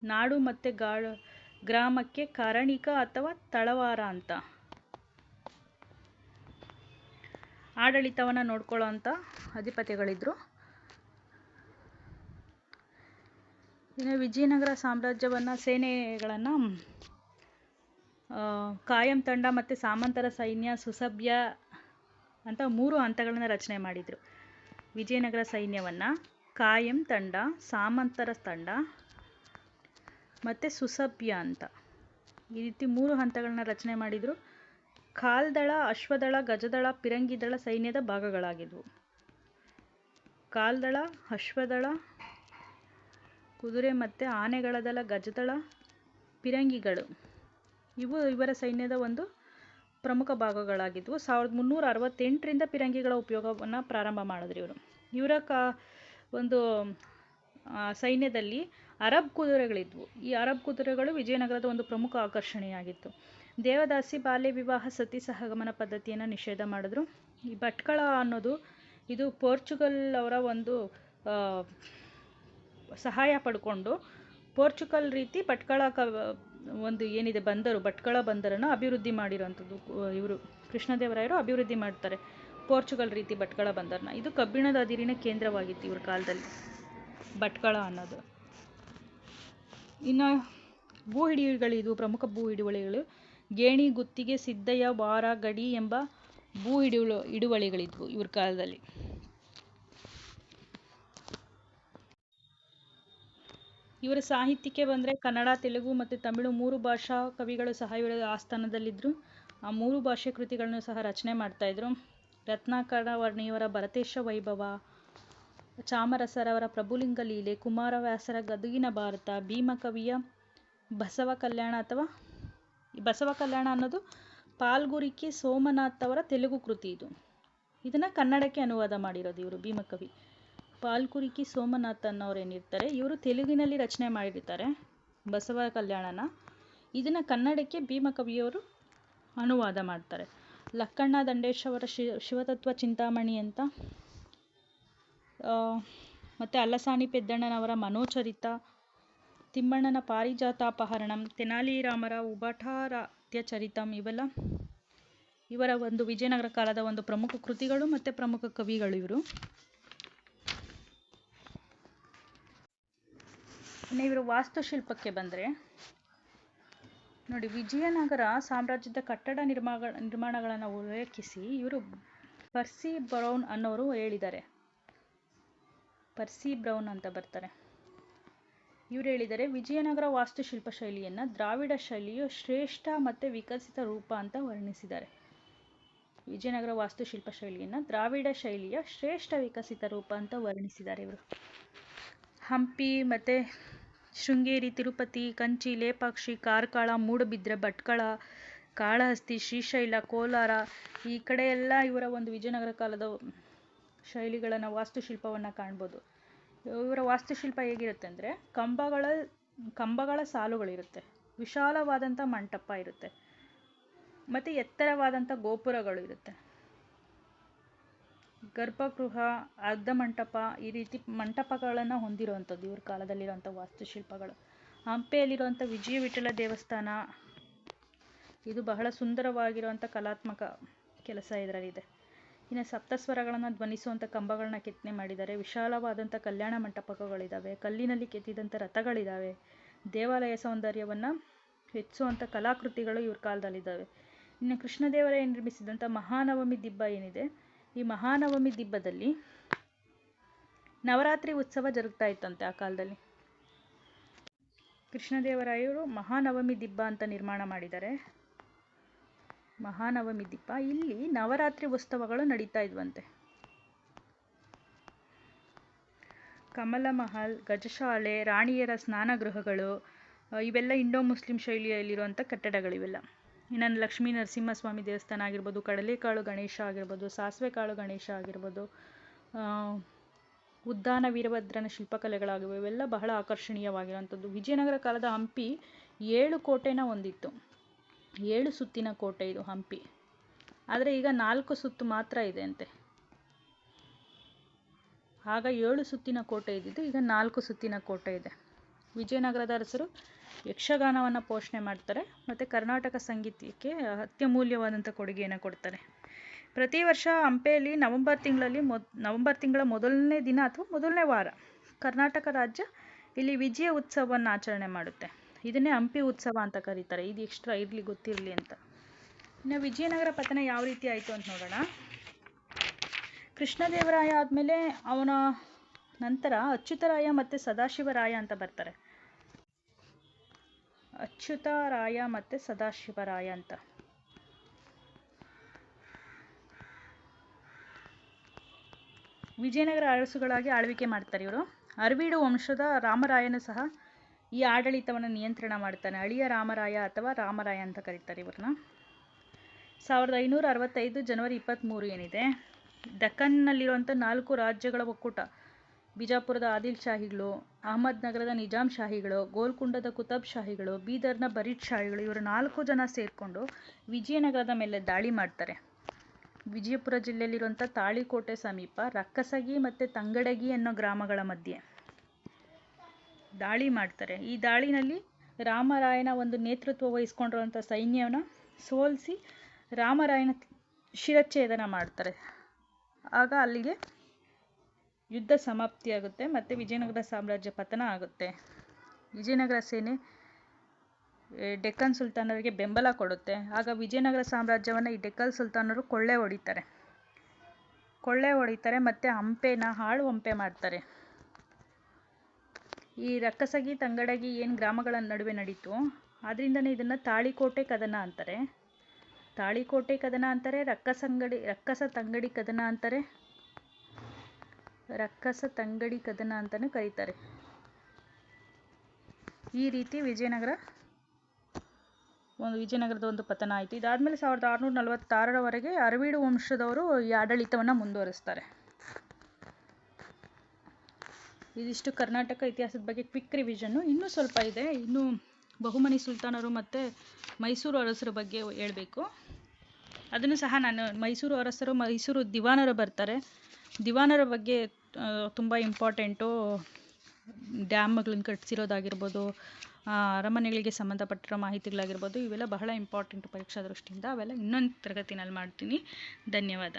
Speaker 1: ನಾಡು ಮತ್ತು ಗ್ರಾಮಕ್ಕೆ ಕಾರಣಿಕ ಅಥವಾ ತಳವಾರ ಅಂತ ಆಡಳಿತವನ್ನು ನೋಡ್ಕೊಳ್ಳೋ ಅಂಥ ಅಧಿಪತಿಗಳಿದ್ದರು. ಇನ್ನು ವಿಜಯನಗರ ಸಾಮ್ರಾಜ್ಯವನ್ನು ಸೇನೆಗಳನ್ನು ಕಾಯಂ ತಂಡ ಮತ್ತು ಸಾಮಂತರ ಸೈನ್ಯ ಸುಸಭ್ಯ ಅಂತ 3 ಹಂತಗಳನ್ನು ರಚನೆ ಮಾಡಿದರು. ವಿಜಯನಗರ ಸೈನ್ಯವನ್ನು ಕಾಯಂ ತಂಡ, ಸಾಮಂತರ ತಂಡ ಮತ್ತು ಸುಸಭ್ಯ ಅಂತ ಈ ರೀತಿ 3 ಹಂತಗಳನ್ನ ರಚನೆ ಮಾಡಿದರು. ಕಾಲ್ದಳ, ಅಶ್ವದಳ, ಗಜದಳ, ಪಿರಂಗಿದಳ ಸೈನ್ಯದ ಭಾಗಗಳಾಗಿದ್ವು. ಕಾಲ್ದಳ, ಅಶ್ವದಳ, ಕುದುರೆ ಮತ್ತು ಆನೆಗಳ ದಳ, ಗಜದಳ, ಪಿರಂಗಿಗಳು ಇವು ಇವರ ಸೈನ್ಯದ ಒಂದು ಪ್ರಮುಖ ಭಾಗಗಳಾಗಿದ್ವು. 1368ರಿಂದ ಪಿರಂಗಿಗಳ ಉಪಯೋಗವನ್ನು ಪ್ರಾರಂಭ ಮಾಡಿದ್ರು ಇವರು. ಇವರ ಒಂದು ಸೈನ್ಯದಲ್ಲಿ ಅರಬ್ ಕುದುರೆಗಳಿದ್ವು. ಈ ಅರಬ್ ಕುದುರೆಗಳು ವಿಜಯನಗರದ ಒಂದು ಪ್ರಮುಖ ಆಕರ್ಷಣೆಯಾಗಿತ್ತು. ದೇವದಾಸಿ, ಬಾಲ್ಯ ವಿವಾಹ, ಸತಿ ಸಹಗಮನ ಪದ್ಧತಿಯನ್ನು ನಿಷೇಧ ಮಾಡಿದ್ರು. ಈ ಭಟ್ಕಳ ಅನ್ನೋದು ಇದು ಪೋರ್ಚುಗಲ್ ಅವರ ಒಂದು ಸಹಾಯ ಪಡ್ಕೊಂಡು ಪೋರ್ಚುಗಲ್ ರೀತಿ ಭಟ್ಕಳ ಒಂದು ಏನಿದೆ ಭಟ್ಕಳ ಬಂದರನ್ನು ಅಭಿವೃದ್ಧಿ ಮಾಡಿರೋಂಥದ್ದು ಇವರು ಕೃಷ್ಣದೇವರಾಯರು ಅಭಿವೃದ್ಧಿ ಮಾಡ್ತಾರೆ ಪೋರ್ಚುಗಲ್ ರೀತಿ ಭಟ್ಕಳ ಬಂದರನ್ನ. ಇದು ಕಬ್ಬಿಣದ ಅದಿರಿನ ಕೇಂದ್ರವಾಗಿತ್ತು ಇವ್ರ ಕಾಲದಲ್ಲಿ ಭಟ್ಕಳ ಅನ್ನೋದು. ಇನ್ನು ಭೂ ಹಿಡಿಗಳಿದ್ವು, ಪ್ರಮುಖ ಭೂ ಹಿಡುವಳಿಗಳು ಗೇಣಿ, ಗುತ್ತಿಗೆ, ಸಿದ್ದಯ್ಯ, ವಾರ, ಗಡಿ ಎಂಬ ಭೂ ಹಿಡುವಳಿಗಳಿದ್ವು ಇವ್ರ ಕಾಲದಲ್ಲಿ. ಇವರ ಸಾಹಿತ್ಯಕ್ಕೆ ಬಂದರೆ ಕನ್ನಡ, ತೆಲುಗು ಮತ್ತು ತಮಿಳು 3 ಭಾಷಾ ಕವಿಗಳು ಸಹ ಇವರ ಆಸ್ಥಾನದಲ್ಲಿದ್ದರು. ಆ 3 ಭಾಷೆ ಕೃತಿಗಳನ್ನು ಸಹ ರಚನೆ ಮಾಡ್ತಾಯಿದ್ರು. ರತ್ನಾಕರ ವರ್ಣಿಯವರ ಭರತೇಶ ವೈಭವ, ಚಾಮರಸರವರ ಪ್ರಭುಲಿಂಗ ಲೀಲೆ, ಕುಮಾರವ್ಯಾಸರ ಗದುಗಿನ ಭಾರತ, ಭೀಮಕವಿಯ ಬಸವ ಕಲ್ಯಾಣ ಬಸವ ಕಲ್ಯಾಣ ಅನ್ನೋದು ಪಾಲ್ಗುರಿಕೆ ಸೋಮನಾಥ್ ಅವರ ತೆಲುಗು ಕೃತಿ. ಇದನ್ನು ಕನ್ನಡಕ್ಕೆ ಅನುವಾದ ಮಾಡಿರೋದು ಇವರು ಭೀಮಕವಿ. ಪಾಲ್ಗುರಿಕೆ ಸೋಮನಾಥ್ ಅನ್ನೋರು ಏನಿರ್ತಾರೆ ಇವರು ತೆಲುಗಿನಲ್ಲಿ ರಚನೆ ಮಾಡಿರ್ತಾರೆ ಬಸವ ಕಲ್ಯಾಣನ. ಇದನ್ನು ಕನ್ನಡಕ್ಕೆ ಭೀಮಕವಿಯವರು ಅನುವಾದ ಮಾಡ್ತಾರೆ. ಲಕ್ಕಣ್ಣ ದಂಡೇಶ್ ಅವರ ಶಿವತತ್ವ ಚಿಂತಾಮಣಿ ಅಂತ, ಮತ್ತು ಅಲ್ಲಸಾನಿ ಪೆದ್ದಣ್ಣನವರ ಮನೋಚರಿತ, ತಿಮ್ಮಣ್ಣನ ಪಾರಿಜಾತಾಪಹರಣಂ, ತೆನಾಲಿ ರಾಮರ ಉಭಟಾರಾಧ್ಯ ಚರಿತಂ ಇವೆಲ್ಲ ಇವರ ಒಂದು ವಿಜಯನಗರ ಕಾಲದ ಒಂದು ಪ್ರಮುಖ ಕೃತಿಗಳು ಮತ್ತು ಪ್ರಮುಖ ಕವಿಗಳು ಇವರು. ಇನ್ನು ಇವರು ವಾಸ್ತುಶಿಲ್ಪಕ್ಕೆ ಬಂದರೆ ನೋಡಿ, ವಿಜಯನಗರ ಸಾಮ್ರಾಜ್ಯದ ಕಟ್ಟಡ ನಿರ್ಮಾಣಗಳನ್ನು ಉಲ್ಲೇಖಿಸಿ ಇವರು ಪರ್ಸಿ ಬ್ರೌನ್ ಅನ್ನೋರು ಹೇಳಿದ್ದಾರೆ. ಪರ್ಸಿ ಬ್ರೌನ್ ಅಂತ ಬರ್ತಾರೆ. ಇವರು ಹೇಳಿದ್ದಾರೆ, ವಿಜಯನಗರ ವಾಸ್ತುಶಿಲ್ಪ ಶೈಲಿಯನ್ನು ದ್ರಾವಿಡ ಶೈಲಿಯು ಶ್ರೇಷ್ಠ ಮತ್ತು ವಿಕಸಿತ ರೂಪ ಅಂತ ವರ್ಣಿಸಿದ್ದಾರೆ. ವಿಜಯನಗರ ವಾಸ್ತುಶಿಲ್ಪ ಶೈಲಿಯನ್ನು ದ್ರಾವಿಡ ಶೈಲಿಯ ಶ್ರೇಷ್ಠ ವಿಕಸಿತ ರೂಪ ಅಂತ ವರ್ಣಿಸಿದ್ದಾರೆ ಇವರು. ಹಂಪಿ ಮತ್ತು ಶೃಂಗೇರಿ, ತಿರುಪತಿ, ಕಂಚಿ, ಲೇಪಾಕ್ಷಿ, ಕಾರ್ಕಳ, ಮೂಡಬಿದ್ರೆ, ಭಟ್ಕಳ, ಕಾಳಹಸ್ತಿ, ಶ್ರೀಶೈಲ, ಕೋಲಾರ ಈ ಕಡೆ ಎಲ್ಲ ಇವರ ಒಂದು ವಿಜಯನಗರ ಕಾಲದ ಶೈಲಿಗಳನ್ನು ವಾಸ್ತುಶಿಲ್ಪವನ್ನು ಕಾಣ್ಬೋದು. ಇವರ ವಾಸ್ತುಶಿಲ್ಪ ಹೇಗಿರುತ್ತೆ ಅಂದರೆ ಕಂಬಗಳ ಸಾಲುಗಳಿರುತ್ತೆ, ವಿಶಾಲವಾದಂಥ ಮಂಟಪ ಇರುತ್ತೆ ಮತ್ತು ಎತ್ತರವಾದಂಥ ಗೋಪುರಗಳು ಇರುತ್ತೆ. ಗರ್ಭಗೃಹ, ಅರ್ಧ ಮಂಟಪ ಈ ರೀತಿ ಮಂಟಪಗಳನ್ನು ಹೊಂದಿರುವಂಥದ್ದು ಇವ್ರ ಕಾಲದಲ್ಲಿರುವಂಥ ವಾಸ್ತುಶಿಲ್ಪಗಳು. ಹಂಪಿಯಲ್ಲಿರುವಂಥ ವಿಜಯ ವಿಠಲ ದೇವಸ್ಥಾನ ಇದು ಬಹಳ ಸುಂದರವಾಗಿರುವಂಥ ಕಲಾತ್ಮಕ ಕೆಲಸ ಇದರಲ್ಲಿದೆ. ಇನ್ನು ಸಪ್ತಸ್ವರಗಳನ್ನು ಧ್ವನಿಸುವಂಥ ಕಂಬಗಳನ್ನ ಕೆತ್ತನೆ ಮಾಡಿದ್ದಾರೆ. ವಿಶಾಲವಾದಂಥ ಕಲ್ಯಾಣ ಮಂಟಪಗಳಿದ್ದಾವೆ, ಕಲ್ಲಿನಲ್ಲಿ ಕೆತ್ತಿದಂಥ ರಥಗಳಿದ್ದಾವೆ. ದೇವಾಲಯ ಸೌಂದರ್ಯವನ್ನು ಹೆಚ್ಚಿಸುವಂಥ ಕಲಾಕೃತಿಗಳು ಇವ್ರ ಕಾಲದಲ್ಲಿದ್ದಾವೆ. ಇನ್ನು ಕೃಷ್ಣದೇವರಾಯ ನಿರ್ಮಿಸಿದಂಥ ಮಹಾನವಮಿ ದಿಬ್ಬ ಏನಿದೆ ಈ ಮಹಾನವಮಿ ದಿಬ್ಬದಲ್ಲಿ ನವರಾತ್ರಿ ಉತ್ಸವ ಜರುಗ್ತಾ ಇತ್ತಂತೆ ಆ ಕಾಲದಲ್ಲಿ. ಕೃಷ್ಣದೇವರಾಯರು ಮಹಾನವಮಿ ದಿಬ್ಬ ಅಂತ ನಿರ್ಮಾಣ ಮಾಡಿದ್ದಾರೆ. ಮಹಾನವಮಿ ದಿಬ್ಬ, ಇಲ್ಲಿ ನವರಾತ್ರಿ ಉತ್ಸವಗಳು ನಡೀತಾ ಇದ್ವಂತೆ. ಕಮಲ ಮಹಲ್, ಗಜಶಾಲೆ, ರಾಣಿಯರ ಸ್ನಾನಗೃಹಗಳು, ಇವೆಲ್ಲ ಇಂಡೋ ಮುಸ್ಲಿಂ ಶೈಲಿಯಲ್ಲಿರುವಂಥ ಕಟ್ಟಡಗಳಿವೆಲ್ಲ. ಇನ್ನು ಲಕ್ಷ್ಮೀ ನರಸಿಂಹಸ್ವಾಮಿ ದೇವಸ್ಥಾನ ಆಗಿರ್ಬೋದು, ಕಡಲೆಕಾಳು ಗಣೇಶ ಆಗಿರ್ಬೋದು, ಸಾಸಿವೆ ಕಾಳು ಗಣೇಶ ಆಗಿರ್ಬೋದು, ಉದ್ದಾನ ವೀರಭದ್ರನ ಶಿಲ್ಪಕಲೆಗಳಾಗಿವೆ, ಇವೆಲ್ಲ ಬಹಳ ಆಕರ್ಷಣೀಯವಾಗಿರುವಂಥದ್ದು. ವಿಜಯನಗರ ಕಾಲದ ಹಂಪಿ 7 ಕೋಟೆನ ಹೊಂದಿತ್ತು. 7 ಸುತ್ತಿನ ಕೋಟೆ ಇದು ಹಂಪಿ. ಆದರೆ ಈಗ 4 ಸುತ್ತು ಮಾತ್ರ ಇದೆ ಅಂತೆ. ಆಗ 7 ಸುತ್ತಿನ ಕೋಟೆ ಇದ್ದಿದ್ದು ಈಗ 4 ಸುತ್ತಿನ ಕೋಟೆ ಇದೆ. ವಿಜಯನಗರದ ಅರಸರು ಯಕ್ಷಗಾನವನ್ನು ಪೋಷಣೆ ಮಾಡ್ತಾರೆ ಮತ್ತು ಕರ್ನಾಟಕ ಸಂಗೀತಕ್ಕೆ ಅತ್ಯಮೂಲ್ಯವಾದಂಥ ಕೊಡುಗೆಯನ್ನು ಕೊಡ್ತಾರೆ. ಪ್ರತಿ ವರ್ಷ ಹಂಪೆಯಲ್ಲಿ ನವೆಂಬರ್ ತಿಂಗಳ ಮೊದಲನೇ ದಿನ ಅಥವಾ ಮೊದಲನೇ ವಾರ ಕರ್ನಾಟಕ ರಾಜ್ಯ ಇಲ್ಲಿ ವಿಜಯ ಉತ್ಸವವನ್ನು ಆಚರಣೆ ಮಾಡುತ್ತೆ. ಇದನ್ನೇ ಹಂಪಿ ಉತ್ಸವ ಅಂತ ಕರೀತಾರೆ. ಇದು ಎಕ್ಸ್ಟ್ರಾ ಇರಲಿ, ಗೊತ್ತಿರಲಿ ಅಂತ. ಇನ್ನು ವಿಜಯನಗರ ಪತನ ಯಾವ ರೀತಿ ಆಯಿತು ಅಂತ ನೋಡೋಣ. ಕೃಷ್ಣದೇವರಾಯ ಆದಮೇಲೆ ಅವನ ನಂತರ ಅಚ್ಯುತರಾಯ ಮತ್ತು ಸದಾಶಿವರಾಯ ಅಂತ ಬರ್ತಾರೆ. ಅಚ್ಯುತರಾಯ ಮತ್ತು ಸದಾಶಿವರಾಯ ಅಂತ. ವಿಜಯನಗರ ಅರಸುಗಳಾಗಿ ಆಳ್ವಿಕೆ ಮಾಡ್ತಾರೆ ಇವರು. ಅರವೀಡು ವಂಶದ ರಾಮರಾಯನು ಸಹ ಈ ಆಡಳಿತವನ್ನು ನಿಯಂತ್ರಣ ಮಾಡ್ತಾನೆ. ಅಳಿಯ ರಾಮರಾಯ ಅಥವಾ ರಾಮರಾಯ ಅಂತ ಕರೀತಾರೆ ಇವ್ರನ್ನ. 1565 ಜನವರಿ 23 ಏನಿದೆ, ದಕ್ಕನ್ನಲ್ಲಿರುವಂಥ 4 ರಾಜ್ಯಗಳ ಒಕ್ಕೂಟ, ಬಿಜಾಪುರದ ಆದಿಲ್ ಶಾಹಿಗಳು, ಅಹಮದ್ ನಗರದ ನಿಜಾಂ ಶಾಹಿಗಳು, ಗೋಲ್ಕುಂಡದ ಕುತಬ್ ಶಾಹಿಗಳು, ಬೀದರ್ನ ಬರೀದ್ ಶಾಹಿಗಳು, ಇವರು 4 ಜನ ಸೇರಿಕೊಂಡು ವಿಜಯನಗರದ ಮೇಲೆ ದಾಳಿ ಮಾಡ್ತಾರೆ. ವಿಜಯಪುರ ಜಿಲ್ಲೆಯಲ್ಲಿರುವಂಥ ತಾಳಿಕೋಟೆ ಸಮೀಪ ರಕ್ಕಸಗಿ ಮತ್ತು ತಂಗಡಗಿ ಅನ್ನೋ ಗ್ರಾಮಗಳ ಮಧ್ಯೆ ದಾಳಿ ಮಾಡ್ತಾರೆ. ಈ ದಾಳಿನಲ್ಲಿ ರಾಮರಾಯನ ಒಂದು ನೇತೃತ್ವ ವಹಿಸ್ಕೊಂಡಿರುವಂಥ ಸೈನ್ಯವನ್ನು ಸೋಲಿಸಿ ರಾಮರಾಯನ ಶಿರಚ್ಛೇದನ ಮಾಡ್ತಾರೆ. ಆಗ ಅಲ್ಲಿಗೆ ಯುದ್ಧ ಸಮಾಪ್ತಿಯಾಗುತ್ತೆ ಮತ್ತು ವಿಜಯನಗರ ಸಾಮ್ರಾಜ್ಯ ಪತನ ಆಗುತ್ತೆ. ವಿಜಯನಗರ ಸೇನೆ ಡೆಕ್ಕನ್ ಸುಲ್ತಾನರಿಗೆ ಬೆಂಬಲ ಕೊಡುತ್ತೆ. ಆಗ ವಿಜಯನಗರ ಸಾಮ್ರಾಜ್ಯವನ್ನು ಈ ಡೆಕ್ಕನ್ ಸುಲ್ತಾನರು ಕೊಳ್ಳೆ ಹೊಡಿತಾರೆ ಮತ್ತು ಹಂಪೆನ ಹಂಪೆ ಮಾಡ್ತಾರೆ. ಈ ರಕ್ಕಸಗಿ ತಂಗಡಗಿ ಏನು ಗ್ರಾಮಗಳ ನಡುವೆ ನಡೀತು, ಅದರಿಂದನೇ ಇದನ್ನು ತಾಳಿಕೋಟೆ ಕದನ ಅಂತಾರೆ. ತಾಳಿಕೋಟೆ ಕದನ ಅಂತಾರೆ, ರಕ್ಕಸ ತಂಗಡಿ ಕದನ ಅಂತಾರೆ, ರಕ್ಕಸ ತಂಗಡಿ ಕದನ ಅಂತಲೂ ಕರೀತಾರೆ. ಈ ರೀತಿ ವಿಜಯನಗರದ ಒಂದು ಪತನ ಆಯಿತು. ಇದಾದಮೇಲೆ 1646ರವರೆಗೆ ಅರವೀಡು ವಂಶದವರು ಈ ಆಡಳಿತವನ್ನು ಮುಂದುವರಿಸ್ತಾರೆ. ಇದಿಷ್ಟು ಕರ್ನಾಟಕ ಇತಿಹಾಸದ ಬಗ್ಗೆ ಕ್ವಿಕ್ ರಿವಿಷನ್ನು. ಇನ್ನೂ ಸ್ವಲ್ಪ ಇದೆ. ಇನ್ನು ಬಹುಮನಿ ಸುಲ್ತಾನರು ಮತ್ತು ಮೈಸೂರು ಅರಸರ ಬಗ್ಗೆ ಹೇಳಬೇಕು. ಅದನ್ನು ಸಹ ನಾನು ಮೈಸೂರು ಅರಸರು, ಮೈಸೂರು ದಿವಾನರು ಬರ್ತಾರೆ. ದಿವಾನರ ಬಗ್ಗೆ ತುಂಬ ಇಂಪಾರ್ಟೆಂಟು. ಡ್ಯಾಮ್ಗಳನ್ನು ಕಟ್ಟಿಸಿರೋದಾಗಿರ್ಬೋದು, ಅರಮನೆಗಳಿಗೆ ಸಂಬಂಧಪಟ್ಟಿರೋ ಮಾಹಿತಿಗಳಾಗಿರ್ಬೋದು, ಇವೆಲ್ಲ ಬಹಳ ಇಂಪಾರ್ಟೆಂಟು ಪರೀಕ್ಷಾ ದೃಷ್ಟಿಯಿಂದ. ಅವೆಲ್ಲ ಇನ್ನೊಂದು ತರಗತಿನಲ್ಲಿ ಮಾಡ್ತೀನಿ. ಧನ್ಯವಾದ.